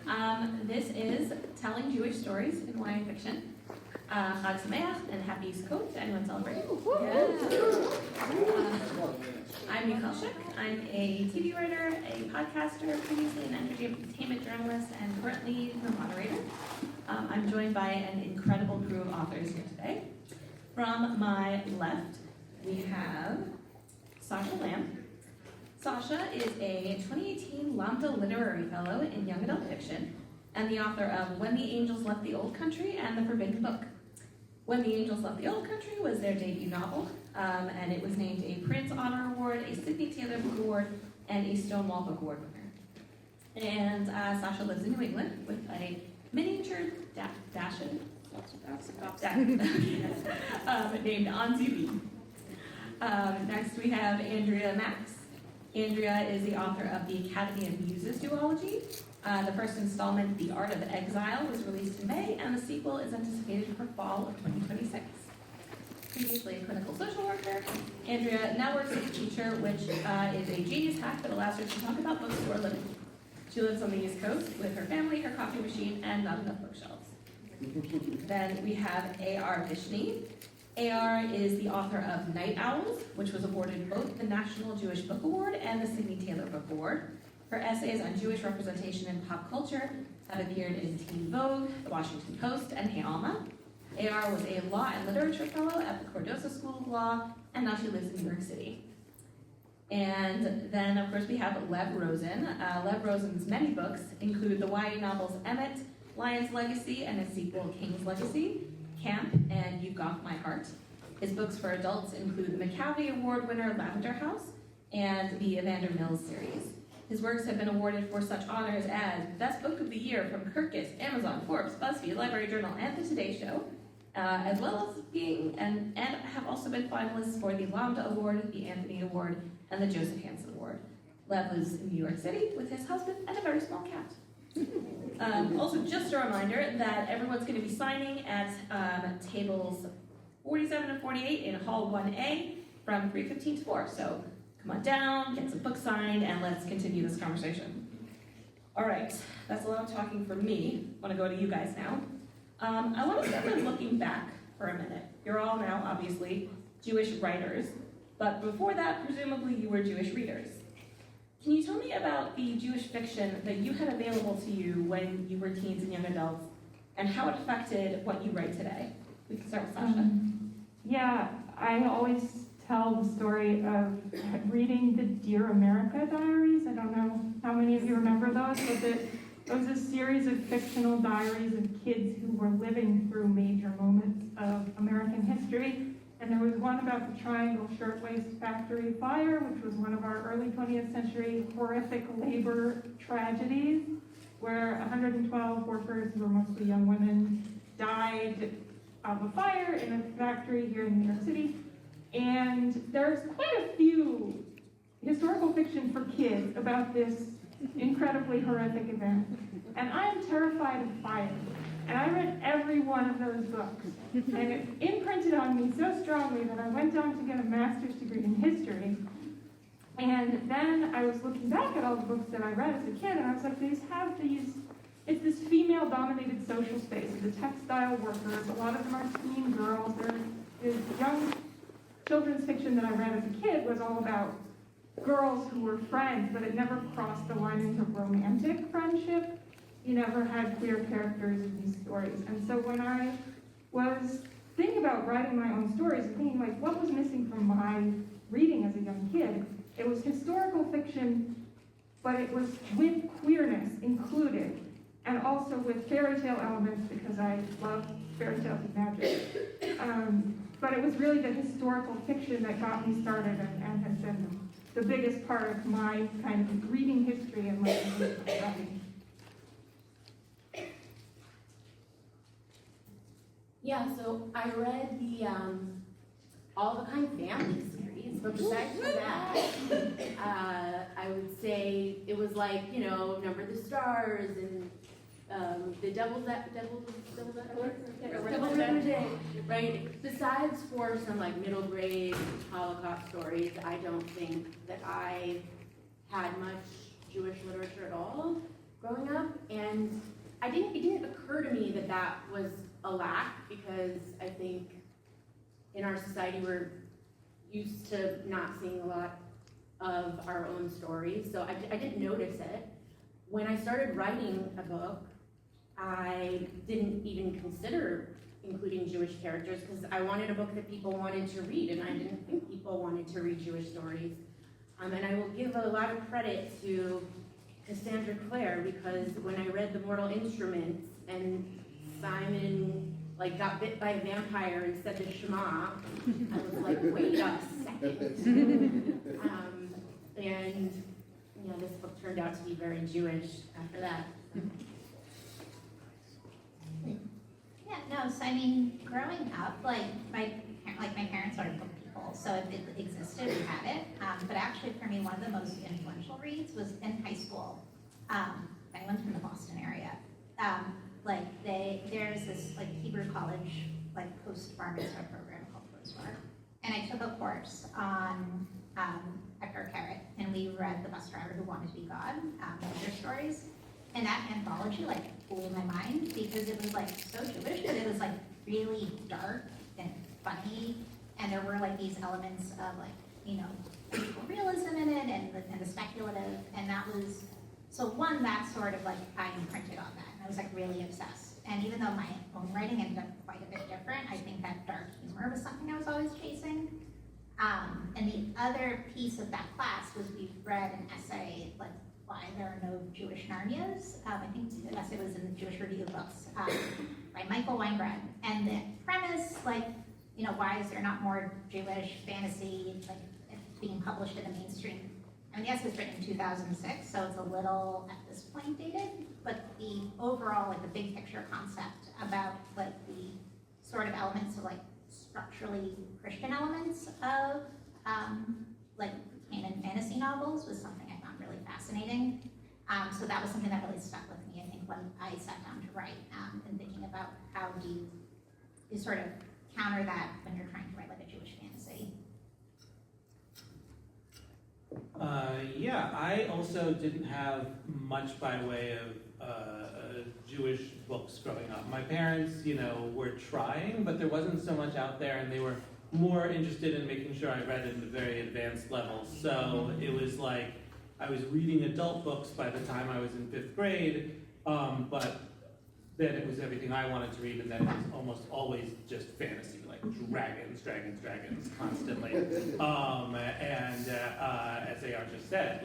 This is telling Jewish stories in YA fiction. Chag Sameach and Happy Sukkot to anyone celebrating. I'm Michal Schick. I'm a TV writer, a podcaster, previously an entertainment journalist, and currently the moderator. I'm joined by an incredible crew of authors here today. From my left, we have Sacha. Sacha is a 2018 Lambda Literary Fellow in Young Adult Fiction and the author of When the Angels Left the Old Country and The Forbidden Book. When the Angels Left the Old Country was their debut novel, and it was named a Printz Honor Award, a Sidney Taylor Book Award, and a Stonewall Book Award winner. And Sacha lives in New England with a miniature Dachshund named Anzi Lee. Next we have Andrea Max. Andrea is the author of the Academy of Muses duology. The first installment, The Art of Exile, was released in May, and the sequel is anticipated for fall of 2026. Previously a clinical social worker, Andrea now works as a teacher, which is a genius hack that allows her to talk about books for a living. She lives on the East Coast with her family, her coffee machine, and not enough bookshelves. Then we have A.R. Vishny. A.R. is the author of Night Owls, which was awarded both the National Jewish Book Award and the Sidney Taylor Book Award. Her essays on Jewish representation in pop culture have appeared in Teen Vogue, The Washington Post, and Hey Alma. A.R. was a law and literature fellow at the Cordosa School of Law, and now she lives in New York City. And then, of course, we have Lev Rosen. Lev Rosen's many books include the YA novels Emmett, Lion's Legacy, and its sequel, King's Legacy, Camp, and You Got My Heart. His books for adults include the McCavity Award winner Lavender House and the Evander Mills series. His works have been awarded for such honors as Best Book of the Year from Kirkus, Amazon, Forbes, BuzzFeed, Library Journal, and The Today Show, as well as being, and have also been finalists for the Lambda Award, the Anthony Award, and the Joseph Hansen Award. Lev lives in New York City with his husband and a very small cat. Also, just a reminder that everyone's going to be signing at tables 47 and 48 in Hall 1A from 3:15 to 4. So come on down, get some books signed, and let's continue this conversation. All right, that's a lot of talking for me. I want to go to you guys now. I want to start with looking back for a minute. You're all now, obviously, Jewish writers, but before that, presumably you were Jewish readers. Can you tell me about the Jewish fiction that you had available to you when you were teens and young adults, and how it affected what you write today? We can start with Sacha. Yeah, I always tell the story of reading the Dear America diaries. I don't know how many of you remember those, but it was a series of fictional diaries of kids who were living through major moments of American history. And there was one about the Triangle Shirtwaist Factory fire, which was one of our early 20th century horrific labor tragedies, where 112 workers, who were mostly young women, died of a fire in a factory here in New York City. And there's quite a few historical fiction for kids about this incredibly horrific event. And I am terrified of fire. And I read every one of those books. And it imprinted on me so strongly that I went on to get a master's degree in history. And then I was looking back at all the books that I read as a kid, and I was like, it's this female-dominated social space, the textile workers, a lot of them are teen girls. There's young children's fiction that I read as a kid was all about girls who were friends, but it never crossed the line into romantic friendship. You never had queer characters in these stories. And so when I was thinking about writing my own stories and thinking, like, what was missing from my reading as a young kid, it was historical fiction, but it was with queerness included, and also with fairy tale elements, because I love fairy tales and magic. But it was really the historical fiction that got me started and has been the biggest part of my kind of reading history and my writing. Yeah, so I read the All the Kind family series, but besides that, I would say it was like, Number the Stars and the Devil's Day, right? Besides for some like middle grade Holocaust stories, I don't think that I had much Jewish literature at all growing up, and it didn't occur to me that that was a lack, because I think in our society we're used to not seeing a lot of our own stories, so I didn't notice it. When I started writing a book, I didn't even consider including Jewish characters, because I wanted a book that people wanted to read, and I didn't think people wanted to read Jewish stories. And I will give a lot of credit to Cassandra Clare, because when I read The Mortal Instruments and Simon got bit by a vampire and said the Shema, I was like, wait a second. And this book turned out to be very Jewish after that. Yeah, no, so I mean, growing up, my parents are book people, so if it existed, we had it. But actually, for me, one of the most influential reads was in high school. If anyone's from the Boston area, there's this Hebrew college post-bar mitzvah program called Post-Bar, and I took a course on Hector Carrot, and we read The Bus Driver Who Wanted to Be God, their stories. And that anthology blew my mind, because it was so Jewish, but it was really dark and funny, and there were these elements of magical realism in it, and the speculative, and that was, so one, that sort of I imprinted on that, and I was really obsessed. And even though my own writing ended up quite a bit different, I think that dark humor was something I was always chasing. And the other piece of that class was we read an essay, Why There Are No Jewish Narnias. I think the essay was in the Jewish Review of Books by Michael Weingrad. And the premise, why is there not more Jewish fantasy being published in the mainstream? I mean, the essay was written in 2006, so it's a little, at this point, dated. But the overall, the big picture concept about the sort of elements of structurally Christian elements of canon fantasy novels was something I found really fascinating. So that was something that really stuck with me, I think, when I sat down to write, and thinking about how do you sort of counter that when you're trying to write a Jewish fantasy. Yeah, I also didn't have much by way of Jewish books growing up. My parents, were trying, but there wasn't so much out there, and they were more interested in making sure I read at a very advanced level. So it was I was reading adult books by the time I was in 5th grade, but then it was everything I wanted to read, and then it was almost always just fantasy, dragons, constantly. And as AR just said,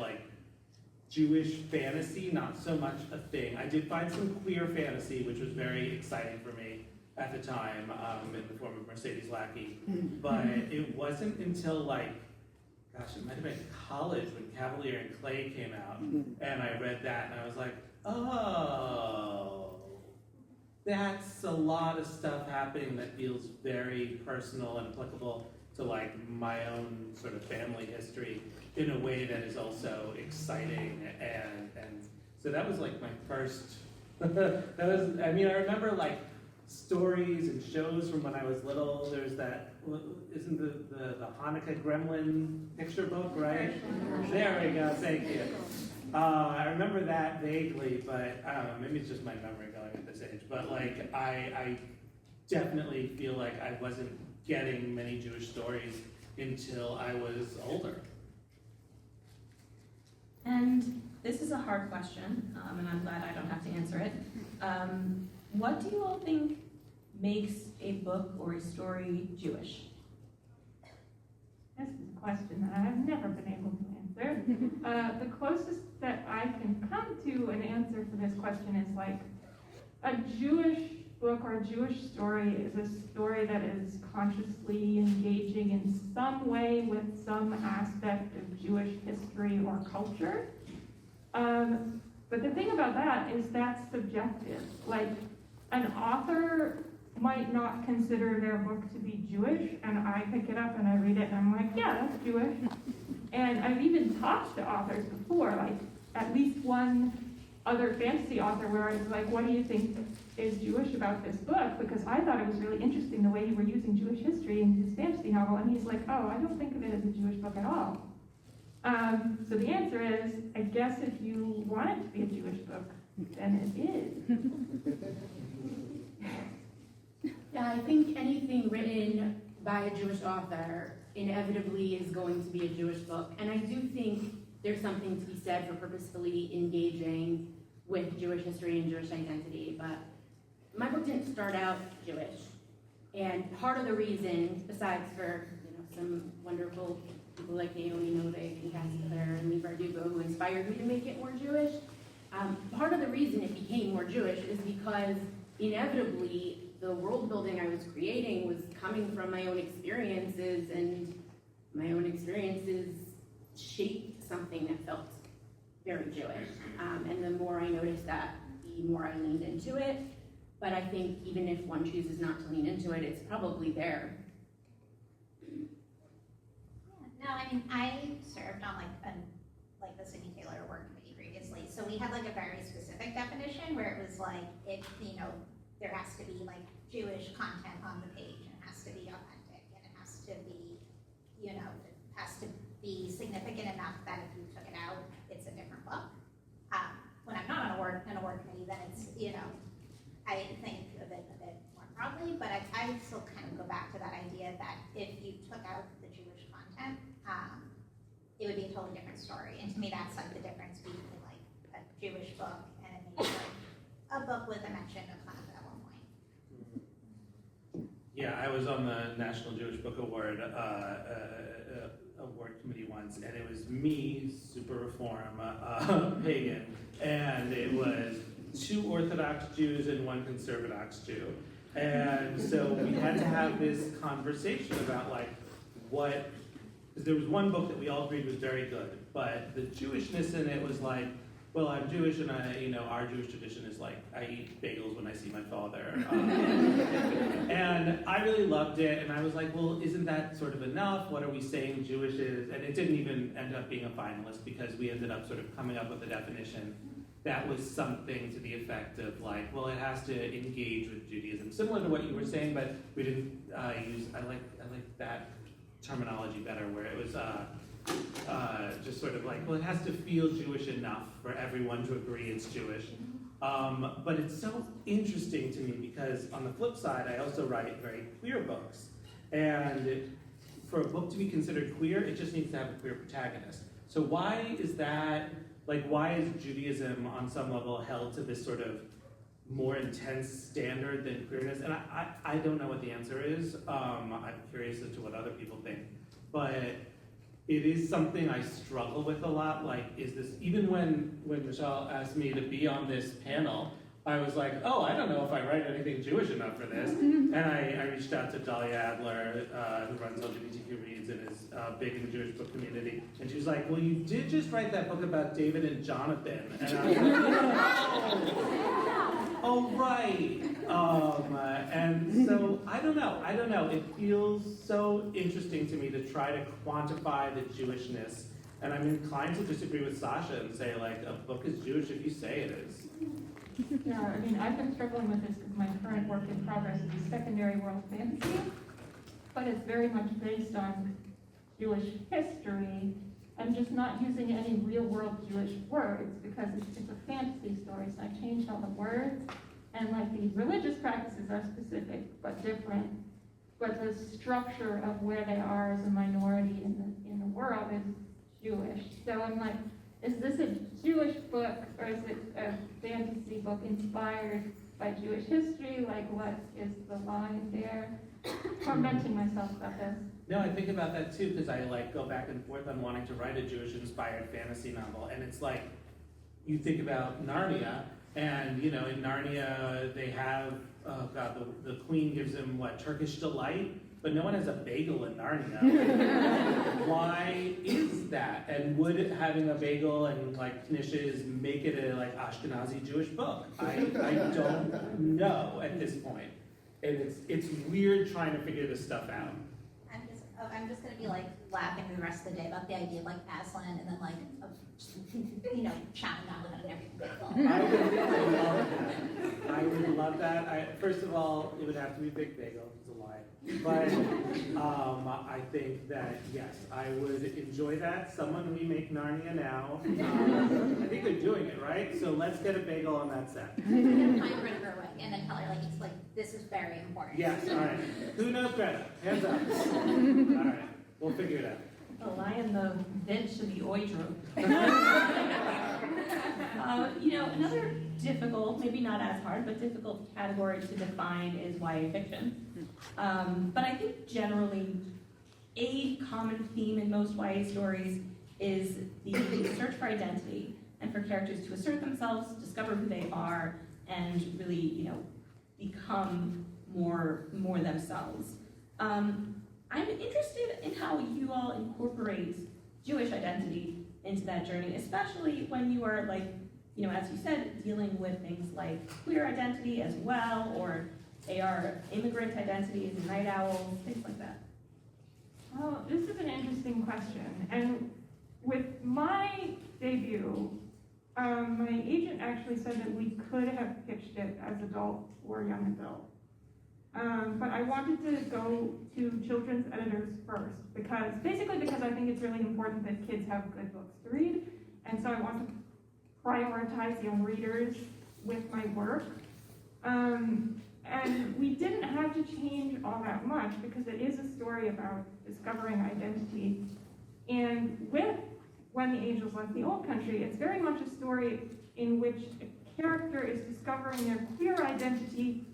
Jewish fantasy, not so much a thing. I did find some queer fantasy, which was very exciting for me at the time, in the form of Mercedes Lackey. But it wasn't until it might have been college when Cavalier and Clay came out, and I read that, and I was like, oh, that's a lot of stuff happening that feels very personal and applicable to my own sort of family history in a way that is also exciting, and so that was my first, I remember stories and shows from when I was little. There's that, isn't the Hanukkah Gremlin picture book, right? There we go, thank you. I remember that vaguely, but maybe it's just my memory going at this age, but I definitely feel I wasn't getting many Jewish stories until I was older. And this is a hard question, and I'm glad I don't have to answer it. What do you all think makes a book or a story Jewish? This is a question that I've never been able to answer. The closest that I can come to an answer for this question is a Jewish book or a Jewish story is a story that is consciously engaging in some way with some aspect of Jewish history or culture. But the thing about that is that's subjective. An author might not consider their book to be Jewish, and I pick it up and I read it and I'm like, yeah, that's Jewish. And I've even talked to authors before, at least one other fantasy author where I was like, what do you think is Jewish about this book? Because I thought it was really interesting the way you were using Jewish history in his fantasy novel, and he's like, oh, I don't think of it as a Jewish book at all. So the answer is, I guess if you want it to be a Jewish book, than it is. Yeah, I think anything written by a Jewish author inevitably is going to be a Jewish book. And I do think there's something to be said for purposefully engaging with Jewish history and Jewish identity. But my book didn't start out Jewish. And part of the reason, besides for some wonderful people like Naomi Novik and Cassie Clare and Lee Bardugo who inspired me to make it more Jewish, part of the reason it became more Jewish is because inevitably the world building I was creating was coming from my own experiences, and my own experiences shaped something that felt very Jewish. And the more I noticed that, the more I leaned into it. But I think even if one chooses not to lean into it, it's probably there. No, I mean, I served on like the Sidney Taylor Award Committee previously, so we had like a very specific definition where it was like, there has to be like Jewish content on the page, and it has to be authentic, and it has to be, it has to be significant enough that if you took it out, it's a different book. When I'm not on an award committee, then it's, I think of it a bit more broadly, but I still kind of go back to that idea that if you took out the Jewish content, it would be a totally different story. And to me, that's like the difference between like a Jewish book and maybe like a book with a mention of Hanukkah at one point. Yeah, I was on the National Jewish Book Award award committee once, and it was me, super reform, pagan, and it was 2 Orthodox Jews and 1 conservative Jew. And so we had to have this conversation about like what, because there was one book that we all agreed was very good, but the Jewishness in it was like, well, I'm Jewish, and our Jewish tradition is like, I eat bagels when I see my father. And I really loved it, and I was like, well, isn't that sort of enough? What are we saying Jewish is? And it didn't even end up being a finalist because we ended up sort of coming up with a definition that was something to the effect of like, well, it has to engage with Judaism. Similar to what you were saying, but we didn't use, I like that terminology better, where it was just sort of like, well, it has to feel Jewish enough for everyone to agree it's Jewish. But it's so interesting to me because on the flip side, I also write very queer books. And for a book to be considered queer, it just needs to have a queer protagonist. So why is that, like, why is Judaism on some level held to this sort of more intense standard than queerness? And I don't know what the answer is. I'm curious as to what other people think. But it is something I struggle with a lot. Like, is this, even when Michal asked me to be on this panel, I was like, oh, I don't know if I write anything Jewish enough for this. And I reached out to Dahlia Adler, who runs LGBTQ Reads and is big in the Jewish book community. And she was like, well, you did just write that book about David and Jonathan. And I was like, oh, right. And so, I don't know. It feels so interesting to me to try to quantify the Jewishness. And I'm inclined to disagree with Sacha and say, like, a book is Jewish if you say it is. Yeah, I mean, I've been struggling with this because my current work in progress is secondary world fantasy, but it's very much based on Jewish history. I'm just not using any real-world Jewish words because it's a fantasy story, so I changed all the words. And like the religious practices are specific but different, but the structure of where they are as a minority in the world is Jewish. So I'm like, is this a Jewish book or is it a fantasy book inspired by Jewish history? Like, what is the line there? Tormenting myself about this. No, I think about that too, because I like go back and forth on wanting to write a Jewish-inspired fantasy novel, and it's like, you think about Narnia, and in Narnia they have, oh God, the queen gives him what, Turkish delight? But no one has a bagel in Narnia. Why is that? And would having a bagel and like knishes make it a like Ashkenazi Jewish book? I don't know at this point. And it's weird trying to figure this stuff out. I'm just gonna be like laughing the rest of the day about the idea of like Aslan and then like chowing down on every bagel. I would love that. First of all, it would have to be Big Bagel. It's a lie. But I think that yes, I would enjoy that. Someone remake Narnia now. I think they're doing doing it, right? So let's get a bagel on that set. I'm trying to run her away, and then tell her like, it's like, this is very important. Yes, all right. Who knows Greta? Hands up. All right, we'll figure it out. The lion, the bench, and the oidro. Another difficult, maybe not as hard, but difficult category to define is YA fiction. But I think generally, a common theme in most YA stories is the search for identity and for characters to assert themselves, discover who they are, and really, become more themselves. I'm interested in how you all incorporate Jewish identity into that journey, especially when you are as you said, dealing with things like queer identity as well, or they are immigrant identities, night owls, things like that. Well, this is an interesting question. And with my debut, my agent actually said that we could have pitched it as adult or young adult. But I wanted to go to children's editors first, because I think it's really important that kids have good books to read. And so I want to prioritize young readers with my work. And we didn't have to change all that much because it is a story about discovering identity. And with When the Angels Left the Old Country, it's very much a story in which a character is discovering their queer identity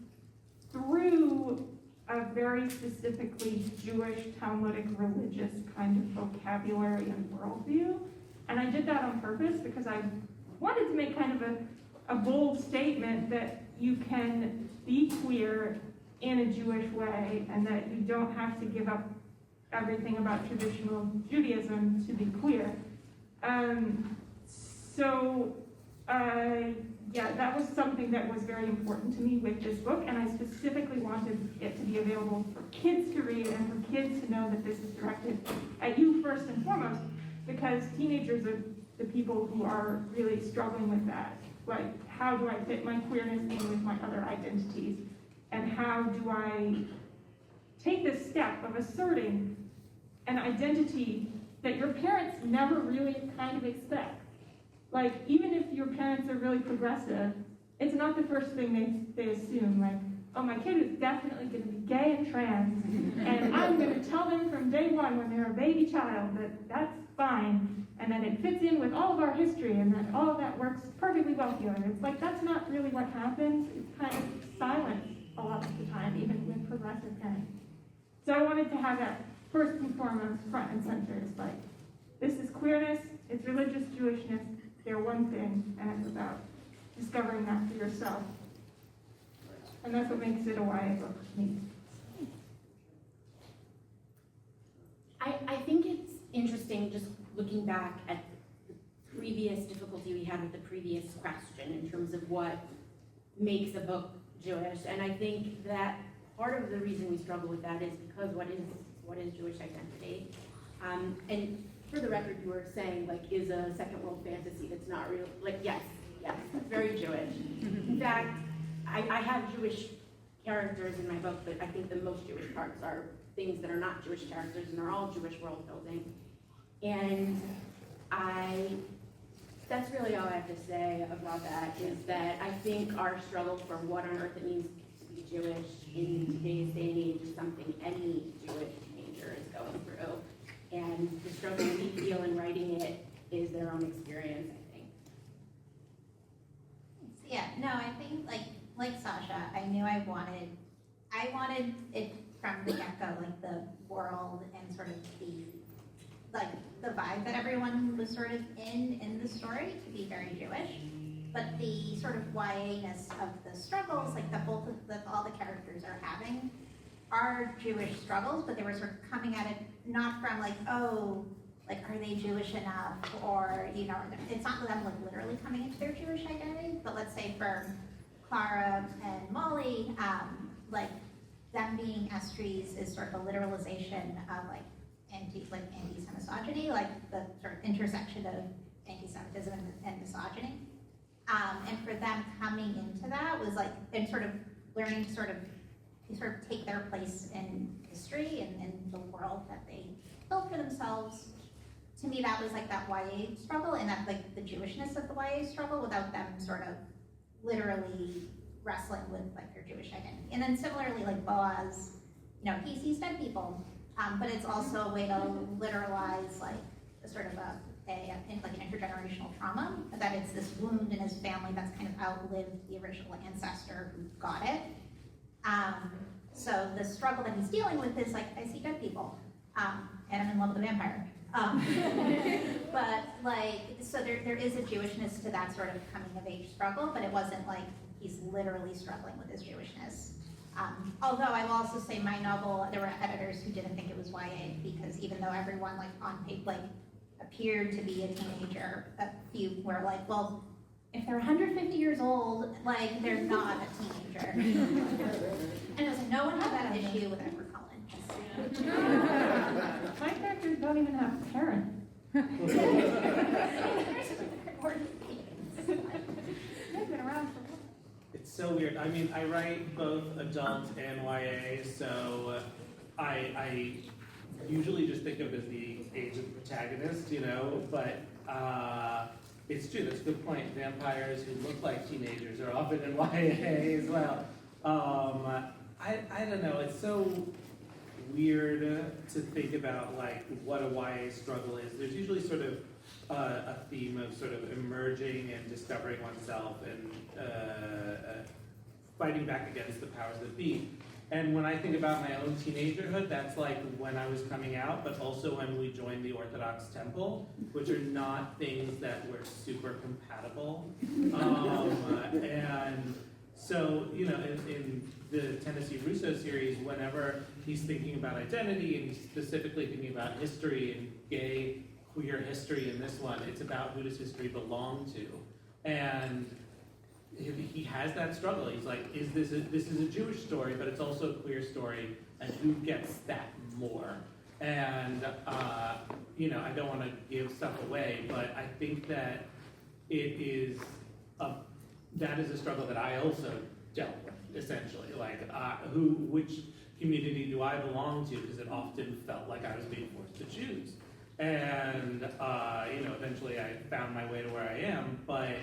through a very specifically Jewish, Talmudic, religious kind of vocabulary and worldview. And I did that on purpose because I wanted to make kind of a bold statement that you can be queer in a Jewish way and that you don't have to give up everything about traditional Judaism to be queer. That was something that was very important to me with this book, and I specifically wanted it to be available for kids to read and for kids to know that this is directed at you first and foremost, because teenagers are the people who are really struggling with that. Like, how do I fit my queerness in with my other identities? And how do I take this step of asserting an identity that your parents never really kind of expect? Like, even if your parents are really progressive, it's not the first thing they assume. Like, oh, my kid is definitely going to be gay and trans, and I'm going to tell them from day one when they're a baby child that that's fine, and that it fits in with all of our history, and that all of that works perfectly well here. And it's like, that's not really what happens. It's kind of silent a lot of the time, even with progressive parents. So I wanted to have that first and foremost, front and center. It's like, this is queerness, it's religious Jewishness, they're one thing, and it's about discovering that for yourself. And that's what makes it a YA book to me. I think it's interesting just looking back at the previous difficulty we had with the previous question in terms of what makes a book Jewish. And I think that part of the reason we struggle with that is because what is Jewish identity? And for the record, you were saying, like, is a second world fantasy that's not real? Like, yes, it's very Jewish. In fact, I have Jewish characters in my book, but I think the most Jewish parts are things that are not Jewish characters and are all Jewish world building. And that's really all I have to say about that, is that I think our struggle for what on earth it means to be Jewish in today's day and age is something any Jewish teenager is going through. And the struggle we feel in writing it is their own experience, I think. Yeah, no, I think like Sacha, I knew I wanted it from the get-go, like the world and sort of the vibe that everyone was sort of in the story to be very Jewish. But the sort of YA-ness of the struggles, like all the characters are having, are Jewish struggles, but they were sort of coming at it not from like, oh, like, are they Jewish enough? Or, it's not them like literally coming into their Jewish identity, but let's say for Clara and Molly, like them being estries is sort of a literalization of anti-Semitism, like the sort of intersection of anti-Semitism and misogyny. And for them coming into that was like, and sort of learning to sort of take their place in history and in the world that they built for themselves. to me, that was like that YA struggle and that like the Jewishness of the YA struggle without them sort of literally wrestling with like their Jewish identity. And then similarly, like Boaz, you know, he sees dead people, but it's also a way to literalize like a sort of like an intergenerational trauma, that it's this wound in his family that's kind of outlived the original ancestor who got it. So the struggle that he's dealing with is like, I see dead people, and I'm in love with a vampire. But like, so there is a Jewishness to that sort of coming of age struggle, but it wasn't like he's literally struggling with his Jewishness. Although I will also say my novel, there were editors who didn't think it was YA because even though everyone like on page like appeared to be a teenager, a few were like, well, if they're 150 years old, like they're not a teenager. And it was like, no one had that issue with Edward Cullen. My characters don't even have parents. They've been around for a while. It's so weird. I mean, I write both adult and YA, so I usually just think of it as the age of the protagonist, you know, but it's true, that's a good point. Vampires who look like teenagers are often in YA as well. I don't know, it's so weird to think about like what a YA struggle is. There's usually sort of a theme of sort of emerging and discovering oneself and fighting back against the powers that be. And when I think about my own teenagerhood, that's like when I was coming out, but also when we joined the Orthodox temple, which are not things that were super compatible. And so, you know, in the Tennessee Russo series, whenever he's thinking about identity and he's specifically thinking about history and gay, queer history in this one, it's about who does history belong to. And he has that struggle. He's like, this is a Jewish story, but it's also a queer story, and who gets that more? And, you know, I don't want to give stuff away, but I think that that is a struggle that I also dealt with, essentially. Like, which community do I belong to? Because it often felt like I was being forced to choose. And, you know, eventually I found my way to where I am, but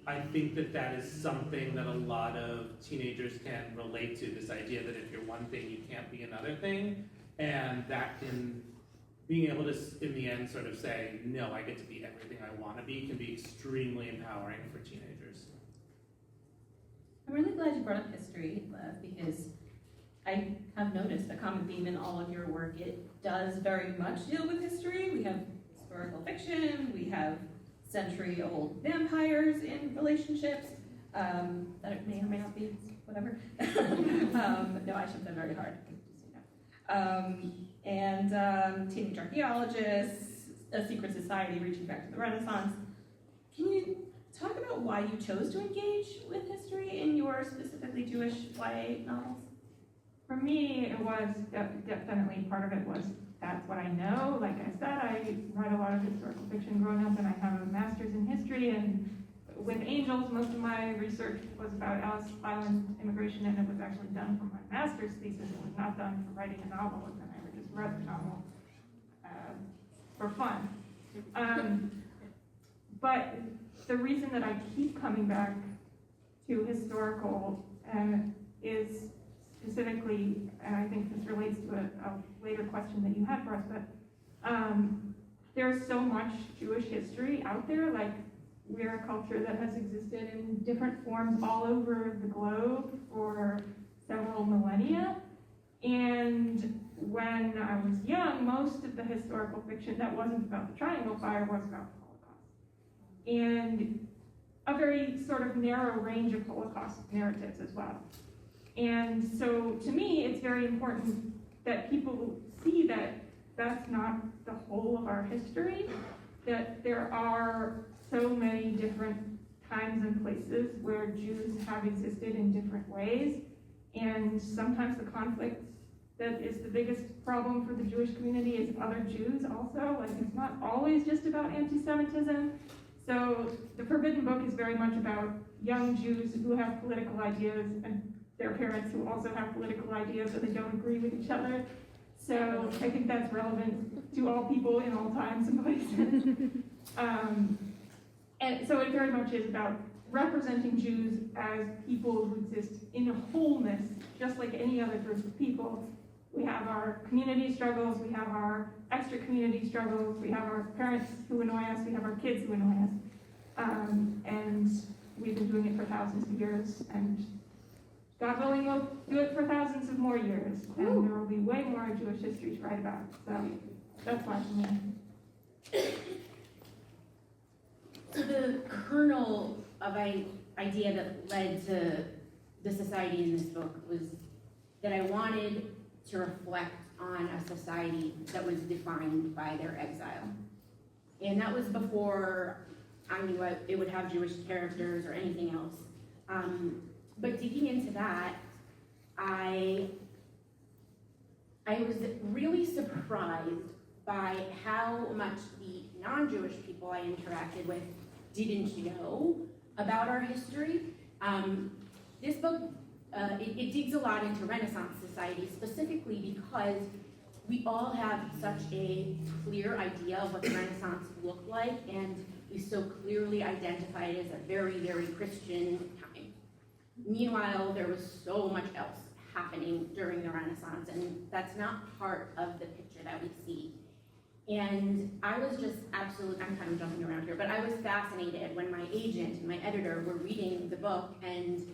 I think that is something that a lot of teenagers can relate to, this idea that if you're one thing, you can't be another thing. And that being able to, in the end, sort of say, no, I get to be everything I want to be, can be extremely empowering for teenagers. I'm really glad you brought up history, because I have noticed a common theme in all of your work. It does very much deal with history. We have historical fiction, we have century-old vampires in relationships, that may or may not be, whatever. No, I should have very hard, and teenage archaeologists, a secret society reaching back to the Renaissance. Can you talk about why you chose to engage with history in your specifically Jewish YA novels? For me, it was definitely part of it was that's what I know. Like I said, I read a lot of historical fiction growing up, and I have a master's in history. And with Angels, most of my research was about Ellis Island immigration, and it was actually done for my master's thesis. It was not done for writing a novel, and then I just read the novel for fun. But the reason that I keep coming back to historical is specifically, and I think this relates to a later question that you had for us, but there's so much Jewish history out there. Like, we're a culture that has existed in different forms all over the globe for several millennia. And when I was young, most of the historical fiction that wasn't about the Triangle Fire was about the Holocaust. And a very sort of narrow range of Holocaust narratives as well. And so to me, it's very important that people see that that's not the whole of our history, that there are so many different times and places where Jews have existed in different ways. And sometimes the conflict that is the biggest problem for the Jewish community is other Jews also. Like, it's not always just about anti-Semitism. So the Forbidden Book is very much about young Jews who have political ideas and their parents who also have political ideas, and they don't agree with each other. So I think that's relevant to all people in all times and places. And so it very much is about representing Jews as people who exist in a wholeness, just like any other group of people. We have our community struggles, we have our extra community struggles, we have our parents who annoy us, we have our kids who annoy us. And we've been doing it for thousands of years, and God willing, we'll do it for thousands of more years, and there will be way more Jewish history to write about. So that's why for me. So the kernel of idea that led to the society in this book was that I wanted to reflect on a society that was defined by their exile. And that was before I knew it would have Jewish characters or anything else. But digging into that, I was really surprised by how much the non-Jewish people I interacted with didn't know about our history. This book, it digs a lot into Renaissance society, specifically because we all have such a clear idea of what the Renaissance looked like, and we so clearly identify it as a very, very Christian time. Meanwhile, there was so much else happening during the Renaissance, and that's not part of the picture that we see. And I was just absolutely, I'm kind of jumping around here, but I was fascinated when my agent and my editor were reading the book, and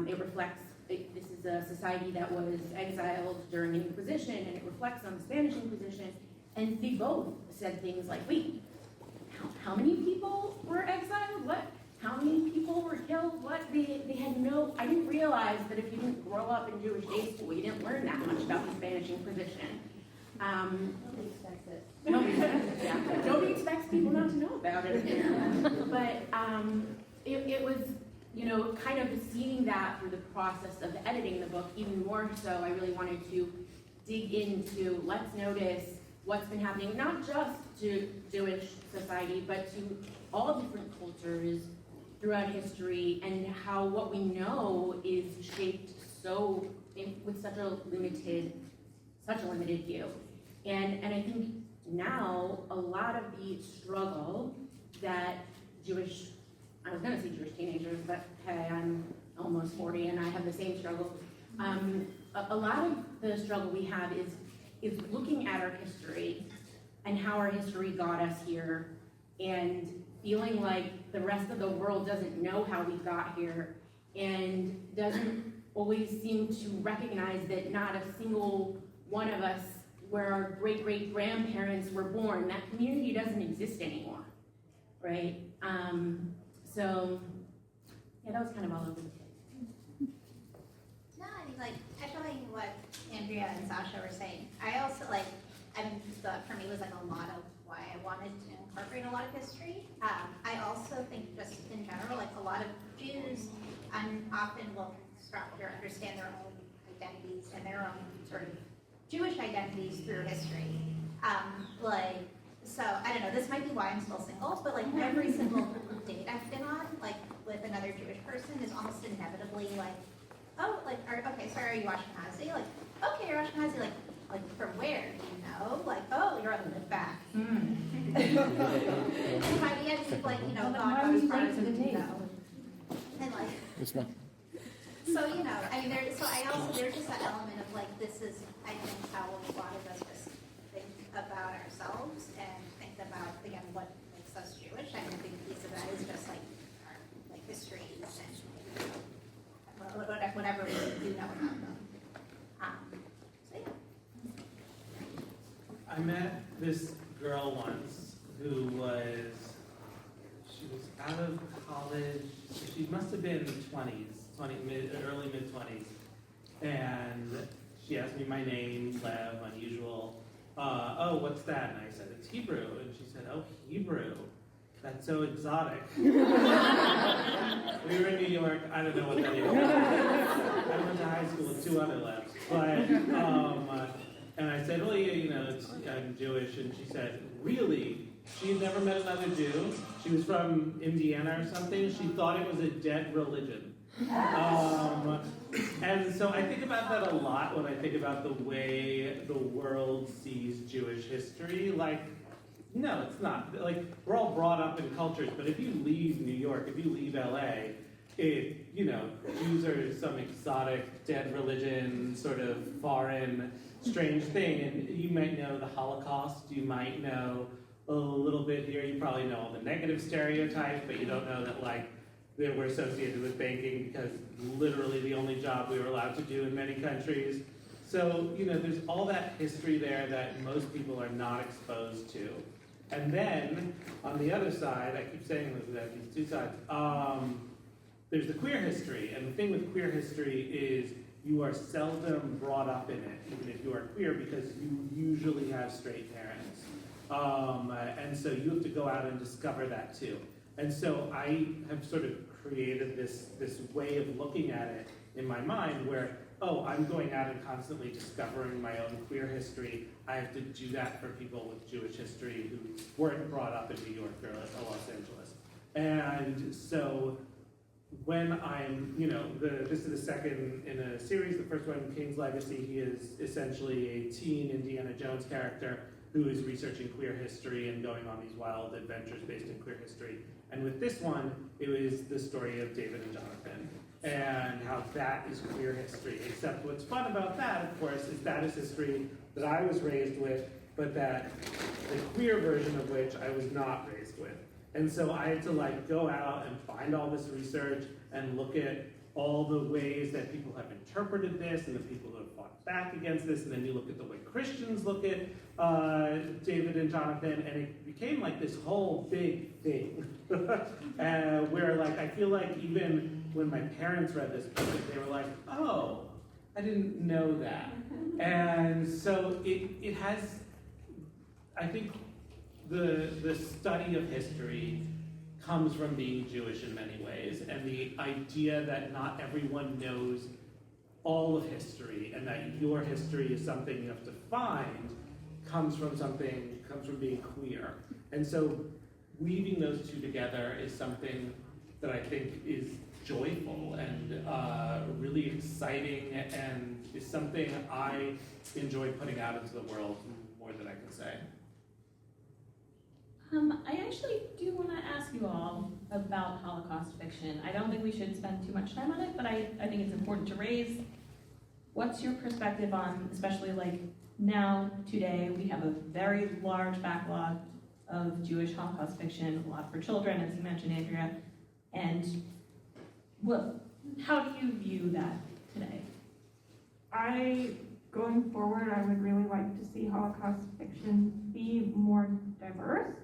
it reflects, this is a society that was exiled during an Inquisition, and it reflects on the Spanish Inquisition, and they both said things like, wait, how many people were exiled? What? How many people were killed? What? They had no, I didn't realize that if you didn't grow up in Jewish day school, you didn't learn that much about the Spanish Inquisition. Nobody expects it. Nobody expects people not to know about it. But it was, kind of seeing that through the process of editing the book, even more so, I really wanted to dig into, let's notice what's been happening, not just to Jewish society, but to all different cultures throughout history, and how what we know is shaped with such a limited view. And I think now a lot of the struggle that I was gonna say Jewish teenagers, but hey, I'm almost 40 and I have the same struggle. A lot of the struggle we have is looking at our history and how our history got us here, and feeling like the rest of the world doesn't know how we got here, and doesn't always seem to recognize that not a single one of us where our great-great-grandparents were born, that community doesn't exist anymore, right? So, yeah, that was kind of all over the place. No, I mean, echoing what Andrea and Sacha were saying, I also thought for me was a lot of why I wanted to incorporate a lot of history. I also think just in general, a lot of Jews often will construct or understand their own identities and their own sort of Jewish identities through history. So I don't know, this might be why I'm still single, but every single date I've been on, with another Jewish person is almost inevitably okay, so are you Ashkenazi? Okay, you're Ashkenazi, from where? Do you know? Oh, you're on the live back. And by the end, God I was part of the date. And so, I mean, there's just that element of this is, I think, how a lot of us just think about ourselves and think about, again, what makes us Jewish. I mean, a big piece of that is just our histories and whatever we do know about them. So yeah. I met this girl once who she was out of college, so she must have been 20s, early mid-20s, and she asked me my name, Lev, unusual. Oh, what's that? And I said, it's Hebrew. And she said, oh, Hebrew. That's so exotic. We were in New York. I don't know what that is. I went to high school with 2 other Levs. But, and I said, well, yeah, I'm Jewish. And she said, really? She had never met another Jew. She was from Indiana or something. She thought it was a dead religion. And so I think about that a lot when I think about the way the world sees Jewish history. Like, no, it's not. Like, we're all brought up in cultures, but if you leave New York, if you leave LA, Jews are some exotic, dead religion, sort of foreign, strange thing. And you might know the Holocaust, you might know a little bit here, you probably know all the negative stereotypes, but you don't know that, like, they were associated with banking because literally the only job we were allowed to do in many countries. So, there's all that history there that most people are not exposed to. And then, on the other side, I keep saying this, that these two sides, there's the queer history. And the thing with queer history is you are seldom brought up in it, even if you are queer, because you usually have straight parents. And so you have to go out and discover that too. And so I have sort of created this way of looking at it in my mind where, I'm going out and constantly discovering my own queer history. I have to do that for people with Jewish history who weren't brought up in New York or Los Angeles. And so when I'm, this is the second in a series. The first one, King's Legacy, he is essentially a teen Indiana Jones character who is researching queer history and going on these wild adventures based in queer history. And with this one, it was the story of David and Jonathan and how that is queer history. Except what's fun about that, of course, is that is history that I was raised with, but that the queer version of which I was not raised with. And so I had to go out and find all this research and look at all the ways that people have interpreted this and the people who have fought back against this, and then you look at the way Christians look at David and Jonathan, and it became this whole big thing. Where I feel like even when my parents read this book, they were like, oh, I didn't know that. And so it has, I think the study of history comes from being Jewish in many ways, and the idea that not everyone knows all of history, and that your history is something you have to find, comes from being queer. And so weaving those two together is something that I think is joyful and really exciting, and is something I enjoy putting out into the world more than I can say. I actually do want to ask you all about Holocaust fiction. I don't think we should spend too much time on it, but I think it's important to raise. What's your perspective on, especially now, today, we have a very large backlog of Jewish Holocaust fiction, a lot for children, as you mentioned, Andrea. And how do you view that today? Going forward, I would really like to see Holocaust fiction be more diverse,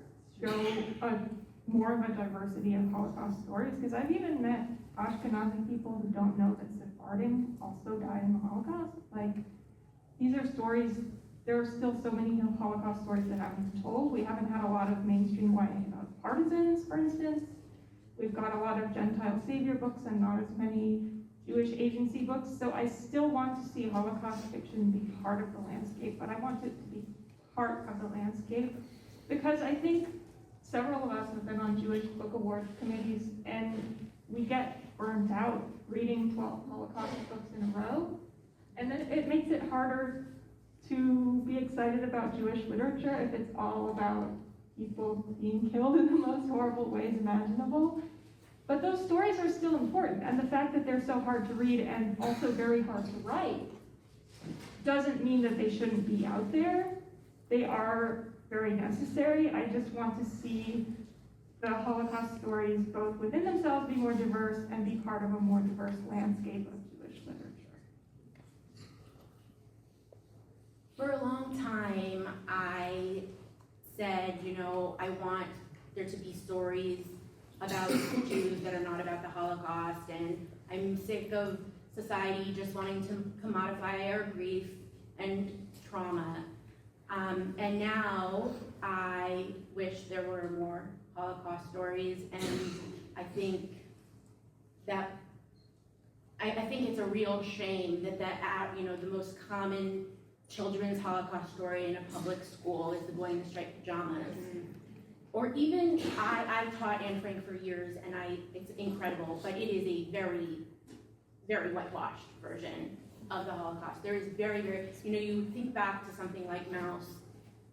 show more of a diversity of Holocaust stories, because I've even met Ashkenazi people who don't know that Sephardim also died in the Holocaust. These are stories, there are still so many Holocaust stories that haven't been told. We haven't had a lot of mainstream YA about partisans, for instance. We've got a lot of Gentile savior books and not as many Jewish agency books. So I still want to see Holocaust fiction be part of the landscape, but I want it to be part of the landscape because I think several of us have been on Jewish book award committees, and we get burnt out reading 12 Holocaust books in a row. And then it makes it harder to be excited about Jewish literature if it's all about people being killed in the most horrible ways imaginable. But those stories are still important, and the fact that they're so hard to read and also very hard to write doesn't mean that they shouldn't be out there. They are very necessary. I just want to see the Holocaust stories both within themselves be more diverse and be part of a more diverse landscape of Jewish literature. For a long time, I said, I want there to be stories about Jews that are not about the Holocaust, and I'm sick of society just wanting to commodify our grief and trauma. And now I wish there were more Holocaust stories, and I think that I think it's a real shame that the most common children's Holocaust story in a public school is the boy in the striped pajamas. Or even, I've taught Anne Frank for years, and it's incredible, but it is a very very whitewashed version of the Holocaust. There is very, very, you think back to something like Mouse,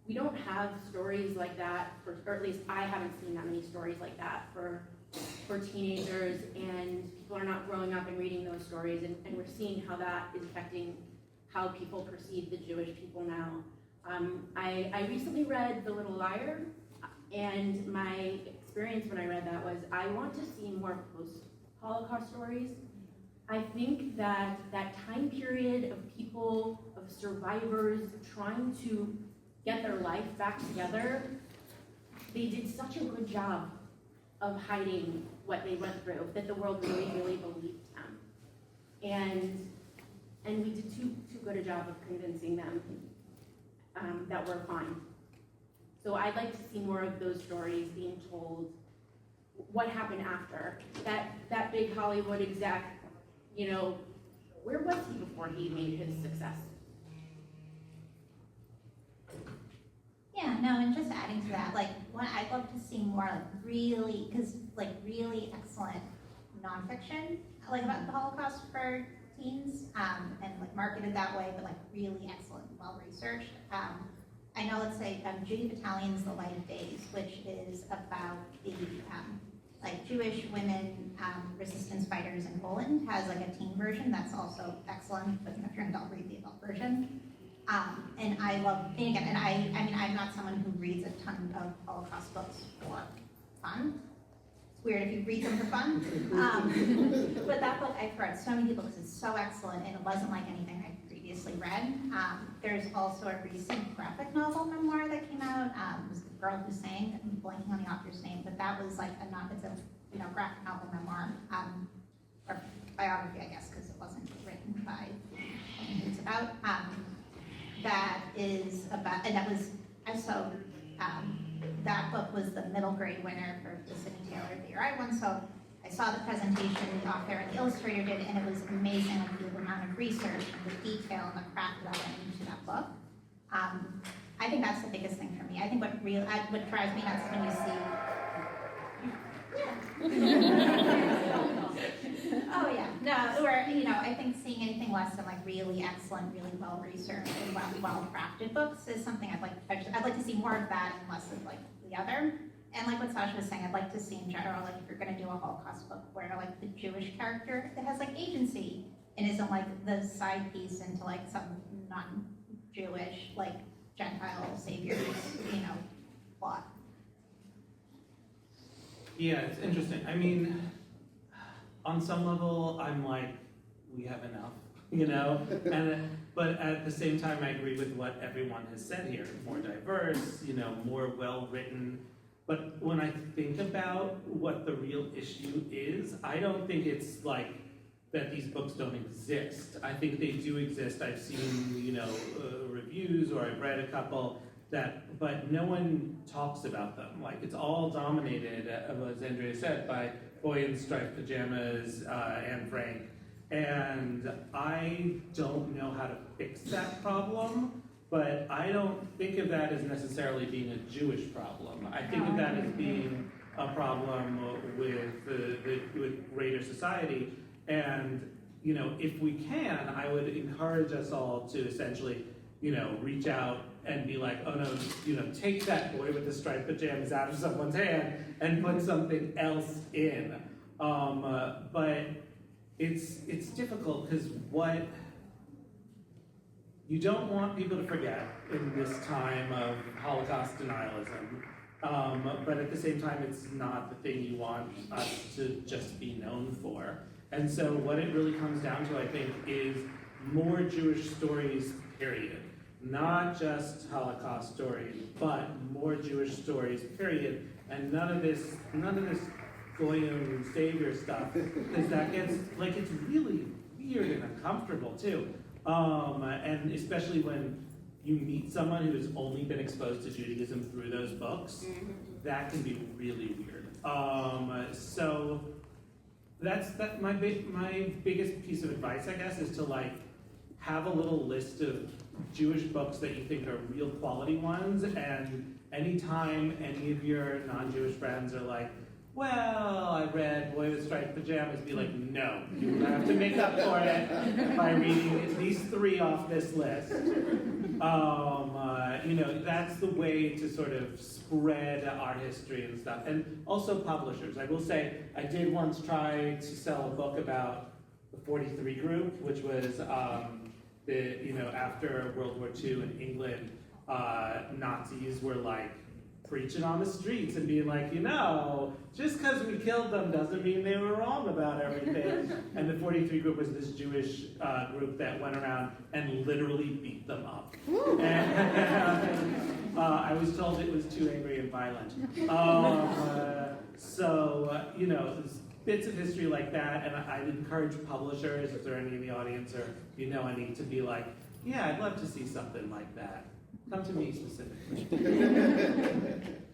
we don't have stories like that, or at least I haven't seen that many stories like that for teenagers, and people are not growing up and reading those stories, and we're seeing how that is affecting how people perceive the Jewish people now. I recently read The Little Liar, and my experience when I read that was, I want to see more post-Holocaust stories. I think that that time period of people, of survivors trying to get their life back together, they did such a good job of hiding what they went through, that the world really, really believed them. And we did too good a job of convincing them that we're fine. So I'd like to see more of those stories being told, what happened after. That big Hollywood exec, where was he before he made his success? Yeah, no, and just adding to that, I'd love to see more really excellent nonfiction, about the Holocaust for teens, and marketed that way, but really excellent, well-researched. I know, let's say, Judy Battalion's The Light of Days, which is about the, Jewish women resistance fighters in Poland, has a teen version that's also excellent, but if you're an adult, read the adult version. And I love, and again, and I'm not someone who reads a ton of Holocaust books for fun. It's weird if you read them for fun. But that book, I've read so many books, it's so excellent, and it wasn't like anything I'd previously read. There's also a recent graphic novel memoir that came out. It was The Girl Who Sang. I'm blanking on the author's name, but that was it's a graphic novel memoir, or biography, I guess, because it wasn't written by someone who it's about. That is about, and that was also, that book was the middle grade winner for the Sidney Taylor the year I won, so I saw the presentation the author and the illustrator did, and it was amazing, the amount of research and the detail and the craft that went into that book. I think that's the biggest thing for me. I think what drives me nuts is when you see, oh yeah, no, or I think seeing anything less than really excellent, really well researched and well crafted books is something I'd like to see more of that and less of the other. And what Sacha was saying, I'd like to see in general, if you're going to do a Holocaust book where the Jewish character that has agency and isn't the side piece into some non-Jewish Gentile saviors, plot. Yeah, it's interesting. I mean, on some level, I'm we have enough, but at the same time, I agree with what everyone has said here. More diverse, more well-written. But when I think about what the real issue is, I don't think it's that these books don't exist. I think they do exist. I've seen, reviews, or I've read a couple but no one talks about them. It's all dominated, as Andrea said, by boy in striped pajamas, Anne Frank. And I don't know how to fix that problem, but I don't think of that as necessarily being a Jewish problem. I think of that as being a problem with greater society. And, if we can, I would encourage us all to essentially, reach out and be oh no, take that boy with the striped pajamas out of someone's hand and put something else in. But it's difficult because you don't want people to forget in this time of Holocaust denialism, but at the same time, it's not the thing you want us to just be known for. And so what it really comes down to, I think, is more Jewish stories, period. Not just Holocaust stories, but more Jewish stories, period. And none of this Goyim savior stuff, because that gets, it's really weird and uncomfortable too. And especially when you meet someone who has only been exposed to Judaism through those books, that can be really weird. So that's my biggest piece of advice, I guess, is to have a little list of Jewish books that you think are real quality ones, and anytime any of your non-Jewish friends are well, I read Boy with Striped Pajamas, be like, no, you have to make up for it by reading at least 3 off this list. That's the way to sort of spread our history and stuff. And also publishers. I will say, I did once try to sell a book about the 43 group, which was after World War II in England, Nazis were like preaching on the streets and being like, just because we killed them doesn't mean they were wrong about everything. And the 43 group was this Jewish group that went around and literally beat them up. And I was told it was too angry and violent. There's bits of history like that, and I'd encourage publishers, if there are any in the audience, or I need to be like, yeah, I'd love to see something like that. Come to me specifically.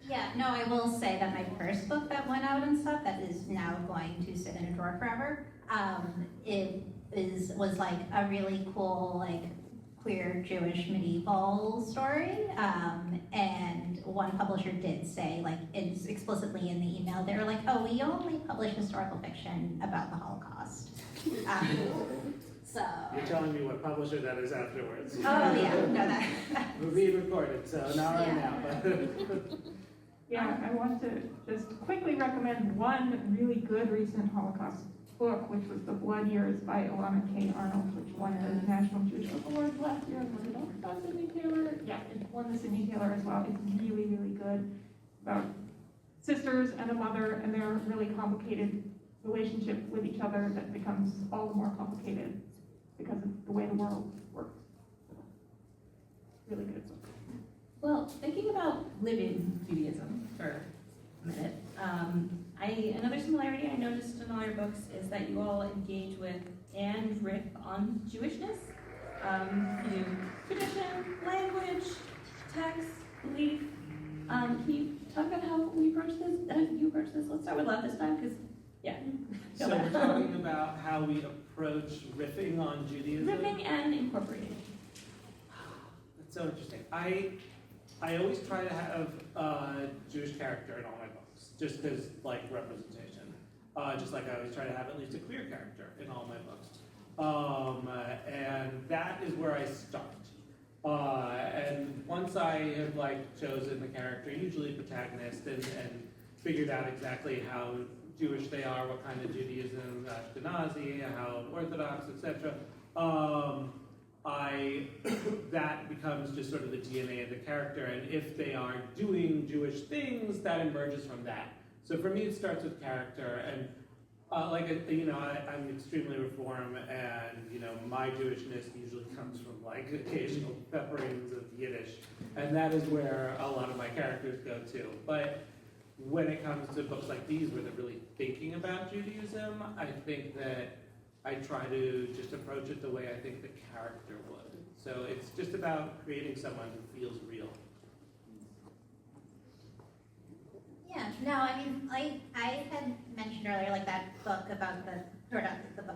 Yeah, no, I will say that my first book that went out and stuff, that is now going to sit in a drawer forever, was like a really cool, like, queer Jewish medieval story, and one publisher did say, like, it's explicitly in the email, they were like, oh, we only publish historical fiction about the Holocaust. So. You're telling me what publisher that is afterwards. Oh, yeah, no, that. We're being recorded, so not right now. Yeah, I want to just quickly recommend one really good recent Holocaust book, which was The Blood Years by Ilana K. Arnold, which won the National Jewish Book Award last year. Was it about Sidney Taylor? Yeah, it won the Sidney Taylor as well. It's really, really good, about sisters and a mother and their really complicated relationship with each other that becomes all the more complicated because of the way the world works. Really good book. Well, thinking about living Judaism for a minute, another similarity I noticed in all your books is that you all engage with and riff on Jewishness. You do tradition, language, text, belief. Can you talk about how you approach this? Let's start with love this time, because, yeah. So we're talking about how we approach riffing on Judaism? Riffing and incorporating. That's so interesting. I always try to have a Jewish character in all my books, just because, like, representation. Just like I always try to have at least a queer character in all my books. And that is where I start. And once I have, like, chosen the character, usually protagonist, and figured out exactly how Jewish they are, what kind of Judaism, Ashkenazi, how Orthodox, etc. That becomes just sort of the DNA of the character, and if they are doing Jewish things, that emerges from that. So for me, it starts with character, and I'm extremely Reform, and my Jewishness usually comes from like occasional pepperings of Yiddish, and that is where a lot of my characters go to. But when it comes to books like these, where they're really thinking about Judaism, I think that I try to just approach it the way I think the character would. So it's just about creating someone who feels real. Yeah, no, I mean, I had mentioned earlier, like, that book about the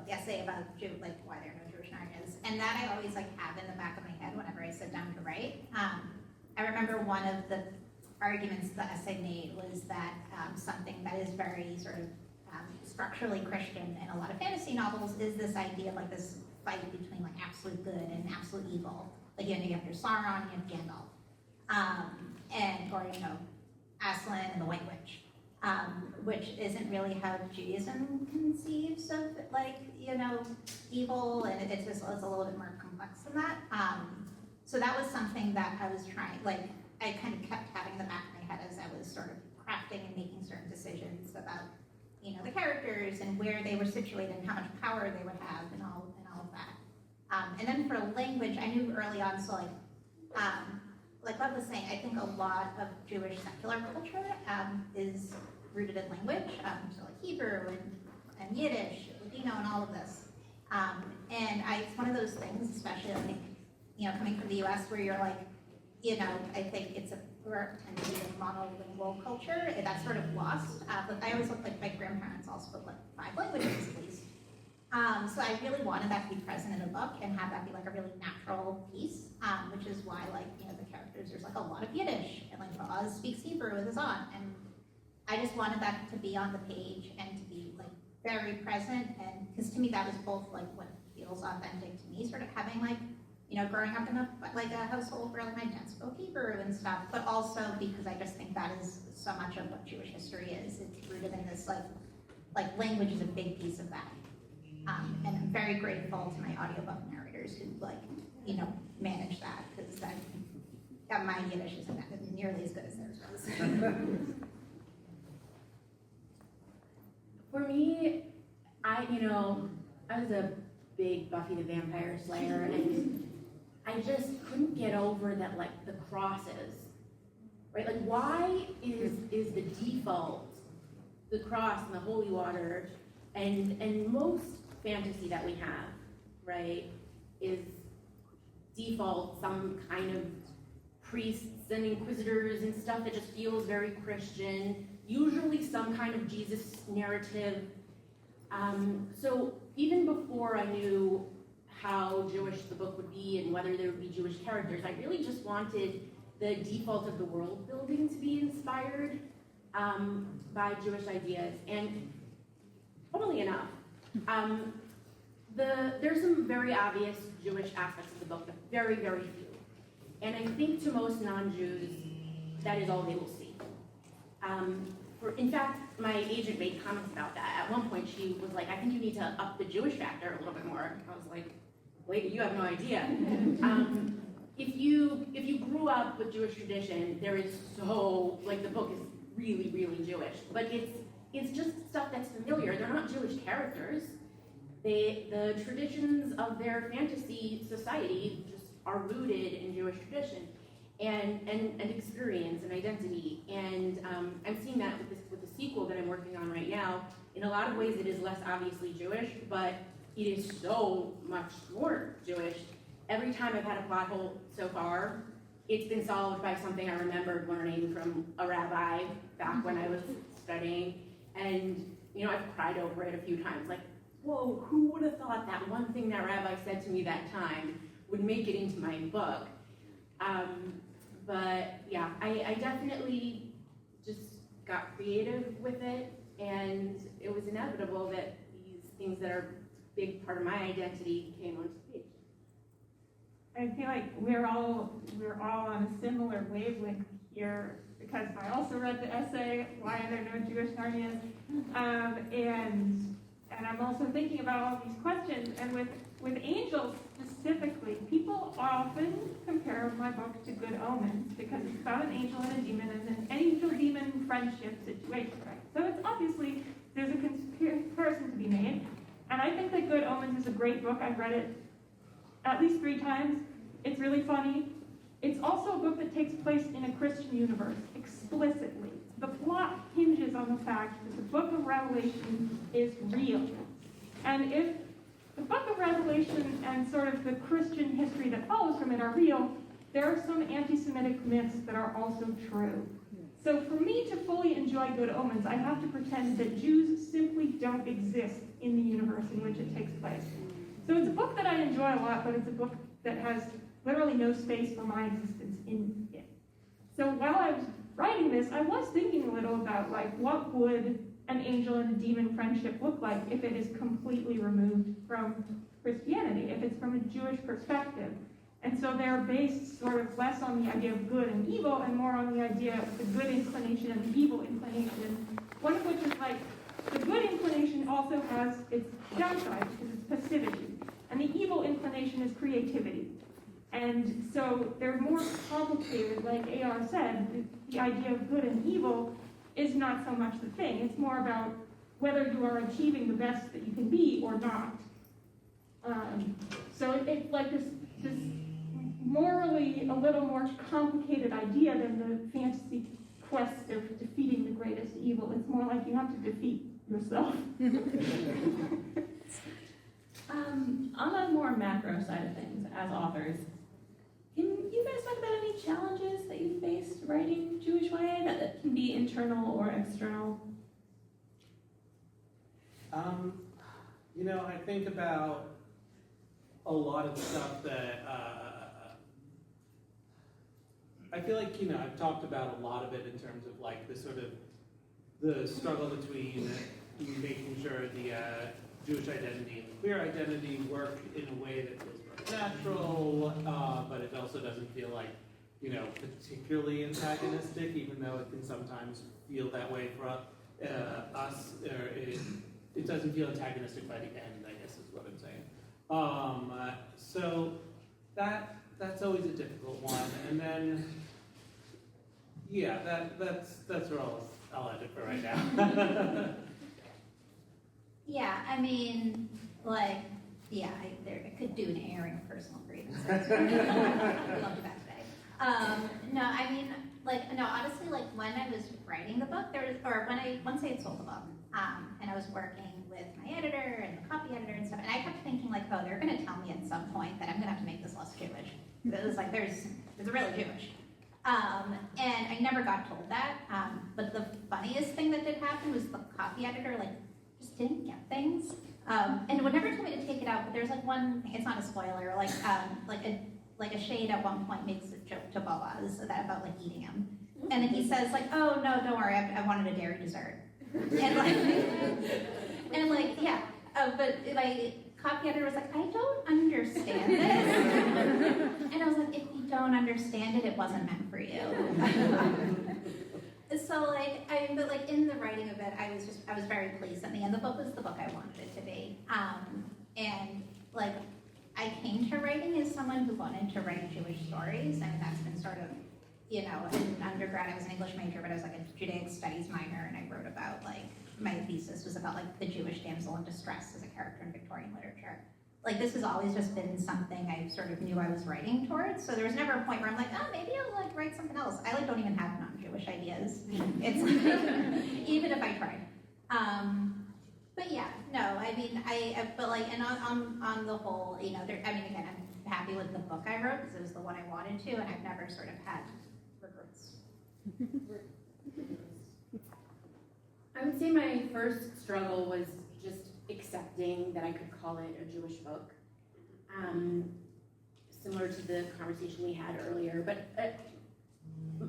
essay about like, why there are no Jewish narratives, and that I always, like, have in the back of my head whenever I sit down to write. I remember one of the arguments the essay made was that something that is very sort of structurally Christian in a lot of fantasy novels is this idea of, like, this fight between, like, absolute good and absolute evil. Like, you have your Sauron, you have Gandalf, or Aslan and the White Witch, which isn't really how Judaism conceives of, like, evil, and it's a little bit more complex than that. So that was something that I was trying, like, I kind of kept having in the back of my head as I was sort of crafting and making certain decisions about, the characters and where they were situated and how much power they would have and all of that. And then for language, I knew early on, so like Bob was saying, I think a lot of Jewish secular culture is rooted in language, so like Hebrew and Yiddish, Ladino, and all of this. And it's one of those things, especially I think, coming from the U.S., where you're like, I think we're tend to be a monolingual culture, and that's sort of lost. But I always looked like my grandparents all spoke like 5 languages at least. So I really wanted that to be present in a book and have that be like a really natural piece, which is why, like, the characters, there's like a lot of Yiddish, and like Boaz speaks Hebrew with his aunt, I just wanted that to be on the page and to be like very present, and because to me that was both like what feels authentic to me, sort of having like, you know, growing up in a household where like my dad spoke Hebrew and stuff, but also because I just think that is so much of what Jewish history is. It's rooted in this like language is a big piece of that. And I'm very grateful to my audiobook narrators who like, you know, manage that, because that my Yiddish isn't nearly as good as theirs was. For me, I was a big Buffy the Vampire Slayer, and I just couldn't get over that, like, the crosses, right? Like, why is the default the cross and the holy water, and most fantasy that we have, right, is default some kind of priests and inquisitors and stuff that just feels very Christian, usually some kind of Jesus narrative. So even before I knew how Jewish the book would be and whether there would be Jewish characters, I really just wanted the default of the world building to be inspired by Jewish ideas. And funnily enough, there's some very obvious Jewish aspects of the book, but very, very few. And I think to most non-Jews, that is all they will see. In fact, my agent made comments about that. At one point, she was like, I think you need to up the Jewish factor a little bit more. I was like, lady, you have no idea. If you grew up with Jewish tradition, there is so, like, the book is really, really Jewish. But it's just stuff that's familiar. They're not Jewish characters. The traditions of their fantasy society just are rooted in Jewish tradition and experience and identity. And I'm seeing that with the sequel that I'm working on right now. In a lot of ways, it is less obviously Jewish, but it is so much more Jewish. Every time I've had a plot hole so far, it's been solved by something I remembered learning from a rabbi back when I was studying. And, you know, I've cried over it a few times. Like, whoa, who would have thought that one thing that rabbi said to me that time would make it into my book? But yeah, I definitely just got creative with it, and it was inevitable that these things that are a big part of my identity came onto the page. I feel like we're all on a similar wavelength here, because I also read the essay, Why Are There No Jewish Narnias? And I'm also thinking about all these questions, and with angels specifically, people often compare my book to Good Omens, because it's about an angel and a demon, and an angel-demon friendship situation, right? So it's obviously, there's a comparison to be made, and I think that Good Omens is a great book. I've read it at least 3 times. It's really funny. It's also a book that takes place in a Christian universe, explicitly. The plot hinges on the fact that the book of Revelation is real. And if the book of Revelation and sort of the Christian history that follows from it are real, there are some anti-Semitic myths that are also true. So for me to fully enjoy Good Omens, I have to pretend that Jews simply don't exist in the universe in which it takes place. So it's a book that I enjoy a lot, but it's a book that has literally no space for my existence in it. So while I was writing this, I was thinking a little about, like, what would an angel and a demon friendship look like if it is completely removed from Christianity, if it's from a Jewish perspective. And so they're based sort of less on the idea of good and evil and more on the idea of the good inclination and the evil inclination, one of which is like, the good inclination also has its downside because it's passivity, and the evil inclination is creativity. And so they're more complicated, like AR said, the idea of good and evil is not so much the thing. It's more about whether you are achieving the best that you can be or not. So it's like this morally a little more complicated idea than the fantasy quest of defeating the greatest evil. It's more like you have to defeat yourself. On a more macro side of things, as authors, can you guys talk about any challenges that you faced writing Jewish YA that can be internal or external? You know, I think about a lot of stuff that I feel like, you know, I've talked about a lot of it in terms of like the sort of the struggle between making sure the Jewish identity and queer identity work in a way that feels more natural, but it also doesn't feel like, particularly antagonistic, even though it can sometimes feel that way for us, or it doesn't feel antagonistic by the end, I guess is what I'm saying. So that's always a difficult one, and then, yeah, that's where I'll end it for right now. Yeah, I mean, like, yeah, I could do an airing of personal grievances. We won't do that today. No, I mean, honestly, like, when I was writing the book, once I had sold the book, and I was working with my editor and the copy editor and stuff, and I kept thinking, like, oh, they're gonna tell me at some point that I'm gonna have to make this less Jewish. It was like, it's really Jewish. And I never got told that, but the funniest thing that did happen was the copy editor, like, just didn't get things. And would never tell me to take it out, but there's like one, it's not a spoiler, like a shade at one point makes a joke to Boaz about like eating him. And then he says like, oh no, don't worry, I wanted a dairy dessert. But my copy editor was like, I don't understand this. And I was like, if you don't understand it, it wasn't meant for you. So but in the writing of it, I was very pleased. In the end, the book was the book I wanted it to be. And like, I came to writing as someone who wanted to write Jewish stories. I mean, that's been sort of, in undergrad, I was an English major, but I was like a Judaic studies minor, and I wrote about my thesis was about like the Jewish damsel in distress as a character in Victorian literature. Like, this has always just been something I sort of knew I was writing towards. So there was never a point where I'm like, oh, maybe I'll like write something else. I don't even have non-Jewish ideas. It's like, even if I tried. But yeah, no, I mean, and on the whole, again, I'm happy with the book I wrote because it was the one I wanted to, and I've never sort of had regrets. I would say my first struggle was just accepting that I could call it a Jewish book. Similar to the conversation we had earlier, but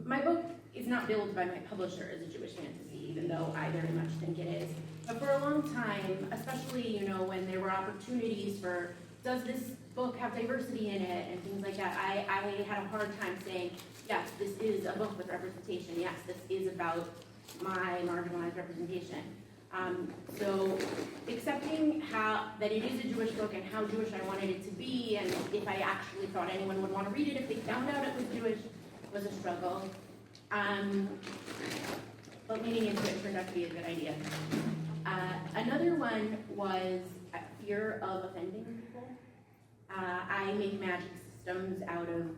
my book is not billed by my publisher as a Jewish fantasy, even though I very much think it is. But for a long time, especially, when there were opportunities for, does this book have diversity in it, and things like that, I had a hard time saying, yes, this is a book with representation, yes, this is about my marginalized representation. So accepting that it is a Jewish book and how Jewish I wanted it to be, and if I actually thought anyone would want to read it if they found out it was Jewish, was a struggle. But leaning into it turned out to be a good idea. Another one was fear of offending people. I make magic systems out of,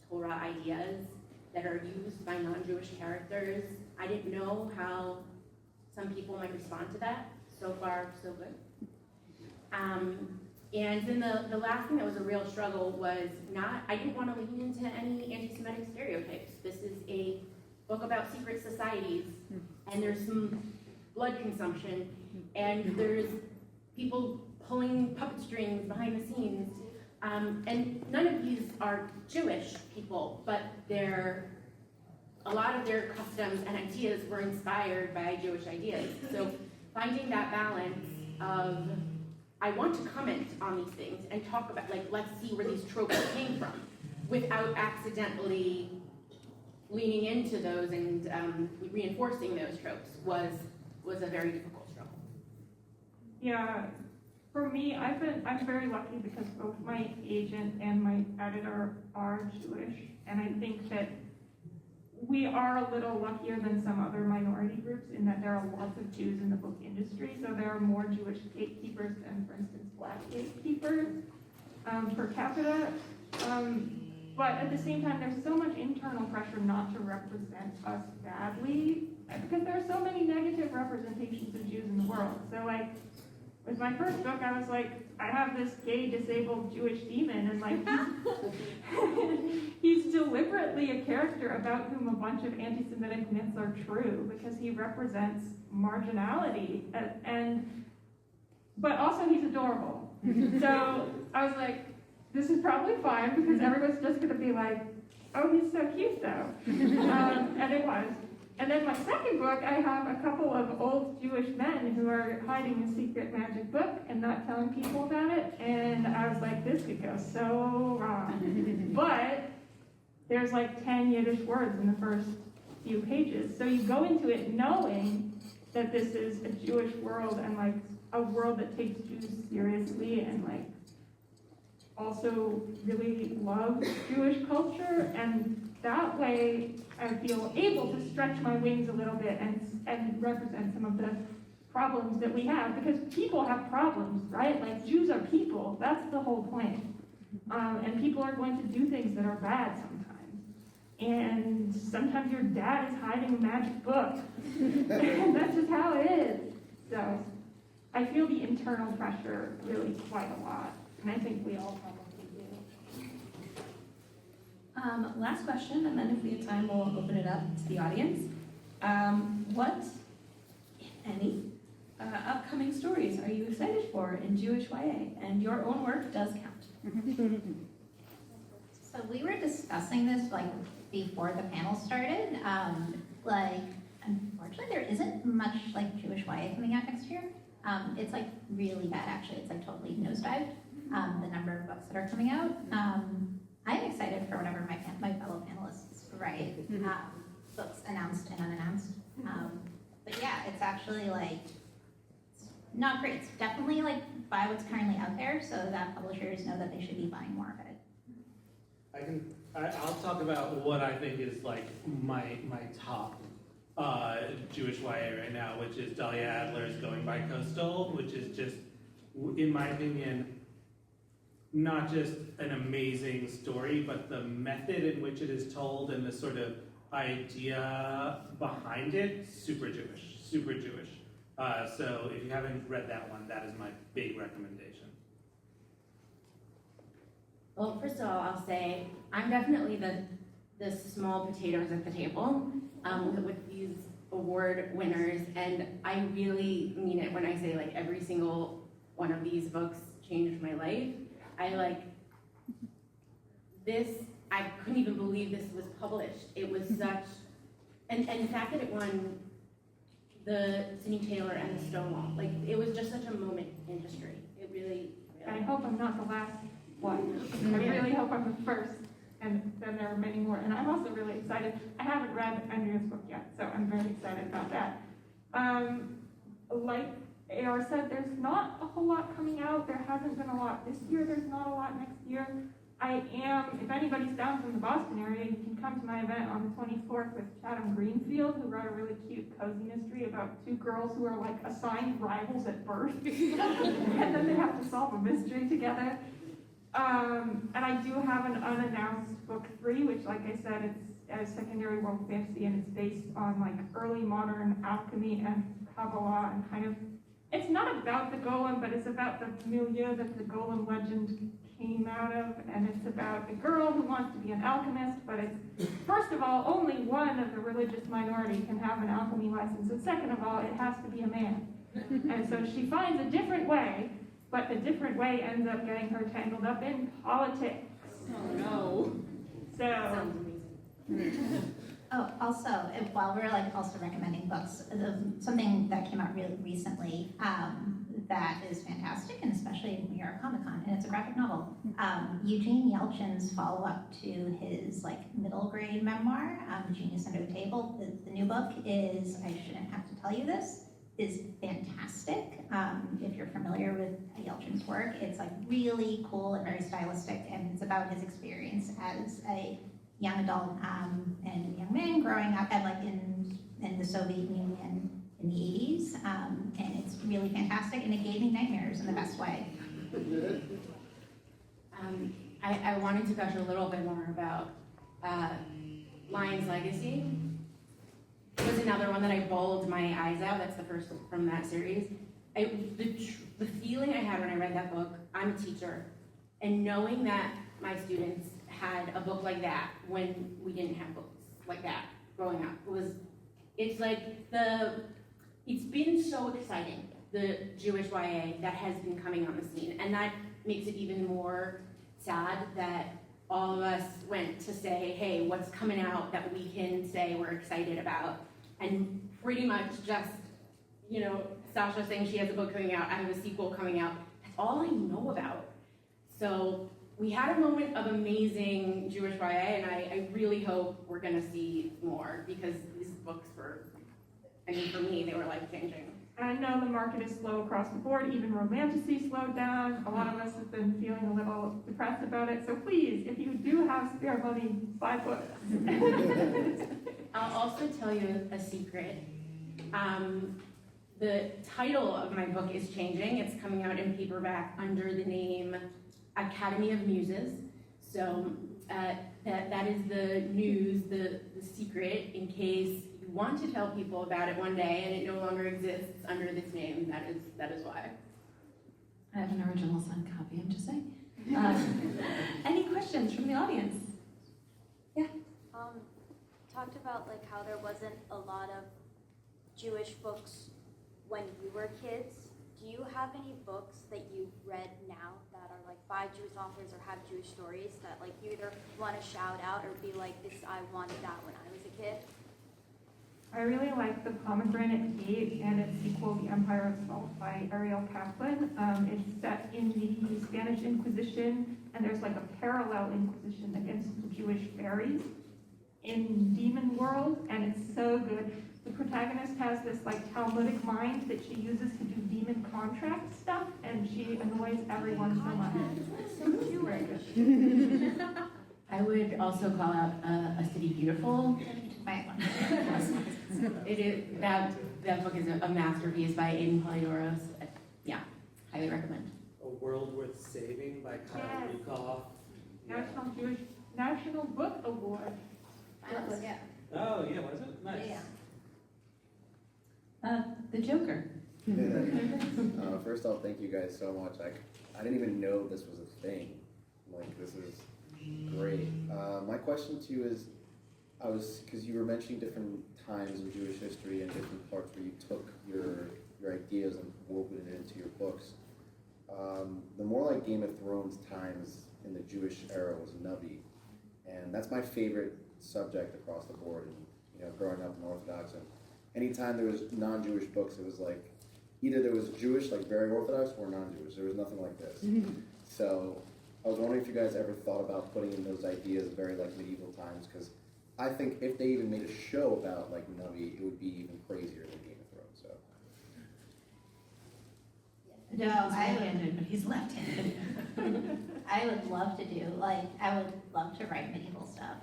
Torah ideas that are used by non-Jewish characters. I didn't know how some people might respond to that. So far, so good. And then the last thing that was a real struggle was I didn't want to lean into any anti-Semitic stereotypes. This is a book about secret societies, and there's some blood consumption, and there's people pulling puppet strings behind the scenes. And none of these are Jewish people, but a lot of their customs and ideas were inspired by Jewish ideas. So finding that balance of, I want to comment on these things and talk about, let's see where these tropes came from, without accidentally leaning into those and reinforcing those tropes was a very difficult struggle. Yeah, for me, I'm very lucky because both my agent and my editor are Jewish, and I think that we are a little luckier than some other minority groups in that there are lots of Jews in the book industry, so there are more Jewish gatekeepers than, for instance, Black gatekeepers per capita. But at the same time, there's so much internal pressure not to represent us badly, because there are so many negative representations of Jews in the world. So with my first book, I was like, I have this gay, disabled Jewish demon, and he's deliberately a character about whom a bunch of anti-Semitic myths are true, because he represents marginality, but also he's adorable. So I was like, this is probably fine, because everyone's just gonna be like, oh, he's so cute though. And it was. And then my second book, I have a couple of old Jewish men who are hiding a secret magic book and not telling people about it. And I was like, this could go so wrong. But there's like 10 Yiddish words in the first few pages. So you go into it knowing that this is a Jewish world and like a world that takes Jews seriously and like also really loves Jewish culture. And that way I feel able to stretch my wings a little bit and represent some of the problems that we have, because people have problems, right? Like Jews are people, that's the whole point. And people are going to do things that are bad sometimes. And sometimes your dad is hiding a magic book. And that's just how it is. So I feel the internal pressure really quite a lot. And I think we all probably do. Last question, and then if we have time, we'll open it up to the audience. What, if any, upcoming stories are you excited for in Jewish YA? And your own work does count. So we were discussing this like before the panel started. Like, unfortunately, there isn't much like Jewish YA coming out next year. It's like really bad, actually. It's like totally nosedived, the number of books that are coming out. I'm excited for whatever my fellow panelists write, books announced and unannounced. But yeah, it's actually like, it's not great. It's definitely like buy what's currently out there so that publishers know that they should be buying more of it. I'll talk about what I think is like my top Jewish YA right now, which is Dahlia Adler's Going by Coastal, which is just, in my opinion, not just an amazing story, but the method in which it is told and the sort of idea behind it, super Jewish, super Jewish. So if you haven't read that one, that is my big recommendation. Well, first of all, I'll say I'm definitely the small potatoes at the table with these award winners, and I really mean it when I say like every single one of these books changed my life. I like this. I couldn't even believe this was published. It was such, and the fact that it won the Sidney Taylor and the Stonewall, like it was just such a moment in history. It really. I hope I'm not the last one. I really hope I'm the first, and then there are many more. And I'm also really excited. I haven't read Andrea's book yet, so I'm very excited about that. Like AR said, there's not a whole lot coming out. There hasn't been a lot this year. There's not a lot next year. I am, if anybody's down from the Boston area, you can come to my event on the 24th with Chatham Greenfield, who wrote a really cute cozy mystery about two girls who are like assigned rivals at birth. And then they have to solve a mystery together. And I do have an unannounced book 3, which, like I said, it's a secondary world fantasy, and it's based on like early modern alchemy and Kabbalah, and kind of, it's not about the golem, but it's about the milieu that the golem legend came out of, and it's about a girl who wants to be an alchemist, but it's, first of all, only one of the religious minority can have an alchemy license, and second of all, it has to be a man. And so she finds a different way, but the different way ends up getting her tangled up in politics. Oh no. So, Sounds amazing. Oh, also, while we're like also recommending books, something that came out really recently that is fantastic, and especially in New York Comic Con, and it's a graphic novel. Eugene Yelchin's follow-up to his like middle grade memoir, Genius Under the Table. The new book is, I shouldn't have to tell you this, is fantastic. If you're familiar with Yelchin's work, it's like really cool and very stylistic, and it's about his experience as a young adult and young man growing up at like in the Soviet Union in the 80s, and it's really fantastic, and it gave me nightmares in the best way. I wanted to gush a little bit more about Lion's Legacy. It was another one that I bawled my eyes out. That's the first from that series. The feeling I had when I read that book, I'm a teacher, and knowing that my students had a book like that when we didn't have books like that growing up, it's been so exciting, the Jewish YA that has been coming on the scene, and that makes it even more sad that all of us went to say, hey, what's coming out that we can say we're excited about, and pretty much just, you know, Sacha saying she has a book coming out, I have a sequel coming out. That's all I know about. So we had a moment of amazing Jewish YA, and I really hope we're gonna see more, because these books were, I mean, for me, they were life-changing. And I know the market is slow across the board, even romantasy slowed down. A lot of us have been feeling a little depressed about it, so please, if you do have spare money, buy books. I'll also tell you a secret. The title of my book is changing. It's coming out in paperback under the name Academy of Muses. So that is the news, the secret, in case you want to tell people about it one day and it no longer exists under this name. That is why. I have an original signed copy, I'm just saying. Any questions from the audience? Talked about like how there wasn't a lot of Jewish books when you were kids. Do you have any books that you've read now that are like by Jewish authors or have Jewish stories that like you either want to shout out or be like, this, I wanted that when I was a kid? I really like The Pomegranate Gate and its sequel, The Empire of Salt by Ariel Kaplan. It's set in the Spanish Inquisition, and there's like a parallel Inquisition against the Jewish fairies in Demon World, and it's so good. The protagonist has this like Talmudic mind that she uses to do demon contract stuff, and she annoys everyone so much. So Jewish. I would also call out A City Beautiful. My one. It is, that book is a masterpiece by Aiden Polydoros. Yeah, highly recommend. A World Worth Saving by Kyle Yes. Lukoff. Yeah. National Book Award. Yeah. Oh, yeah, was it? Nice. Yeah. The Joker. First off, thank you guys so much. I didn't even know this was a thing. Like, this is great. My question to you is, because you were mentioning different times in Jewish history and different parts where you took your ideas and woven it into your books. The more like Game of Thrones times in the Jewish era was Navi, and that's my favorite subject across the board. And you know, growing up in Orthodox, and anytime there was non-Jewish books, it was like either there was Jewish, like very Orthodox, or non-Jewish. There was nothing like this. So I was wondering if you guys ever thought about putting in those ideas of very like medieval times, because I think if they even made a show about like Navi, it would be even crazier than Game of Thrones. So. No, He's right-handed, but he's left-handed. I would love to do, like, I would love to write medieval stuff.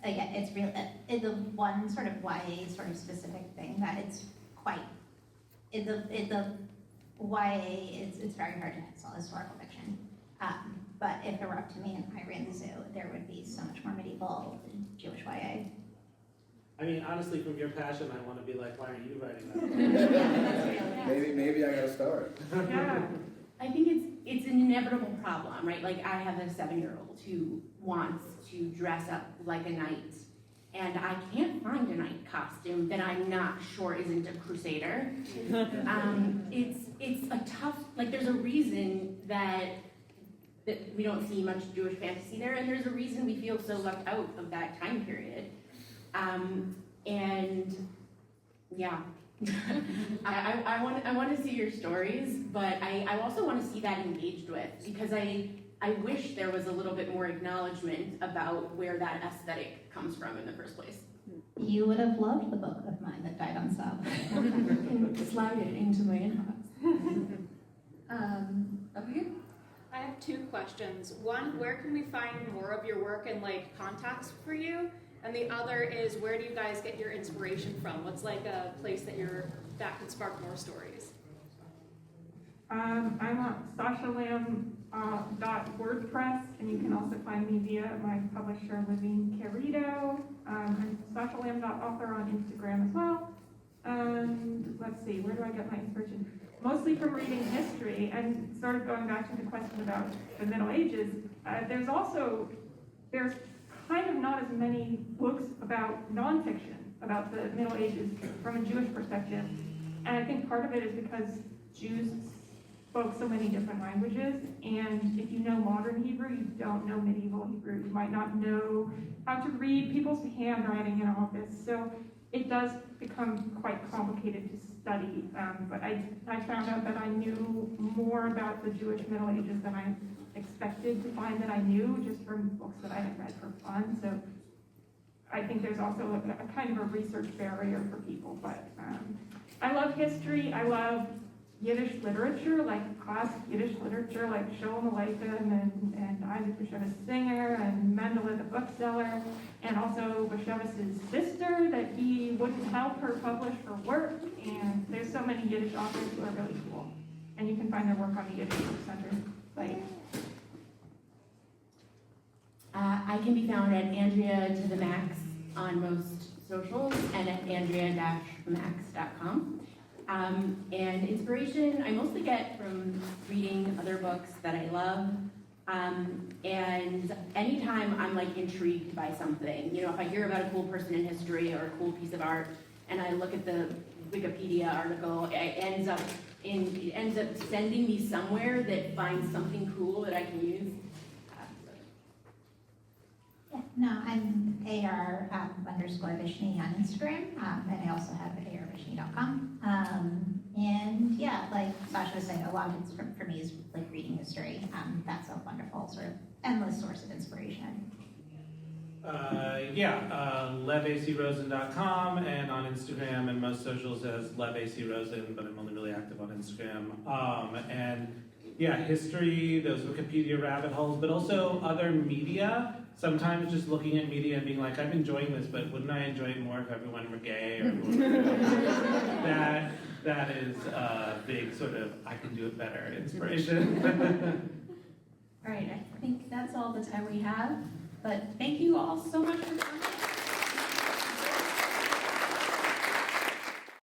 Again, it's real, the one sort of YA sort of specific thing that it's quite, in the YA, it's very hard to sell historical fiction. But if it were up to me and I ran the zoo, there would be so much more medieval Jewish YA. I mean, honestly, from your passion, I want to be like, why aren't you writing that? Maybe I gotta start. Yeah. I think it's an inevitable problem, right? Like, I have a 7-year-old who wants to dress up like a knight, and I can't find a knight costume that I'm not sure isn't a crusader. It's a tough, like, there's a reason that we don't see much Jewish fantasy there, and there's a reason we feel so left out of that time period. And yeah, I want to see your stories, but I also want to see that engaged with, because I wish there was a little bit more acknowledgement about where that aesthetic comes from in the first place. You would have loved the book of mine that died on sub. Slide it into my inbox. Over here. I have 2 questions. One, where can we find more of your work and like contacts for you? And the other is, where do you guys get your inspiration from? What's like a place that that could spark more stories? I'm on sachalam.wordpress, and you can also find me via my publisher, Living Querido. I'm sachalam.author on Instagram as well. And let's see, where do I get my inspiration? Mostly from reading history, and sort of going back to the question about the Middle Ages. There's kind of not as many books about nonfiction about the Middle Ages from a Jewish perspective. And I think part of it is because Jews spoke so many different languages, and if you know modern Hebrew, you don't know medieval Hebrew. You might not know how to read people's handwriting in office. So it does become quite complicated to study, but I found out that I knew more about the Jewish Middle Ages than I expected to find that I knew, just from books that I had read for fun. So I think there's also a kind of a research barrier for people, but I love history. I love Yiddish literature, like classic Yiddish literature, like Sholem Aleichem and Isaac Bashevis Singer and Mendele the bookseller, and also Bashevis's sister that he wouldn't help her publish her work. And there's so many Yiddish authors who are really cool, and you can find their work on the Yiddish Book Center site. I can be found at Andrea to the max on most socials and at andrea-max.com. And inspiration I mostly get from reading other books that I love. And anytime I'm like intrigued by something, you know, if I hear about a cool person in history or a cool piece of art and I look at the Wikipedia article, it ends up sending me somewhere that finds something cool that I can use. Yeah, no, I'm AR_Vishny on Instagram, and I also have ARVishny.com. And yeah, like Sacha was saying, a lot of it's for me is like reading history. That's a wonderful sort of endless source of inspiration. levacrosen.com and on Instagram and most socials as levacrosen, but I'm only really active on Instagram. And yeah, history, those Wikipedia rabbit holes, but also other media. Sometimes just looking at media and being like, I'm enjoying this, but wouldn't I enjoy it more if everyone were gay? Or that is a big sort of, I can do it better inspiration. All right, I think that's all the time we have, but thank you all so much for coming.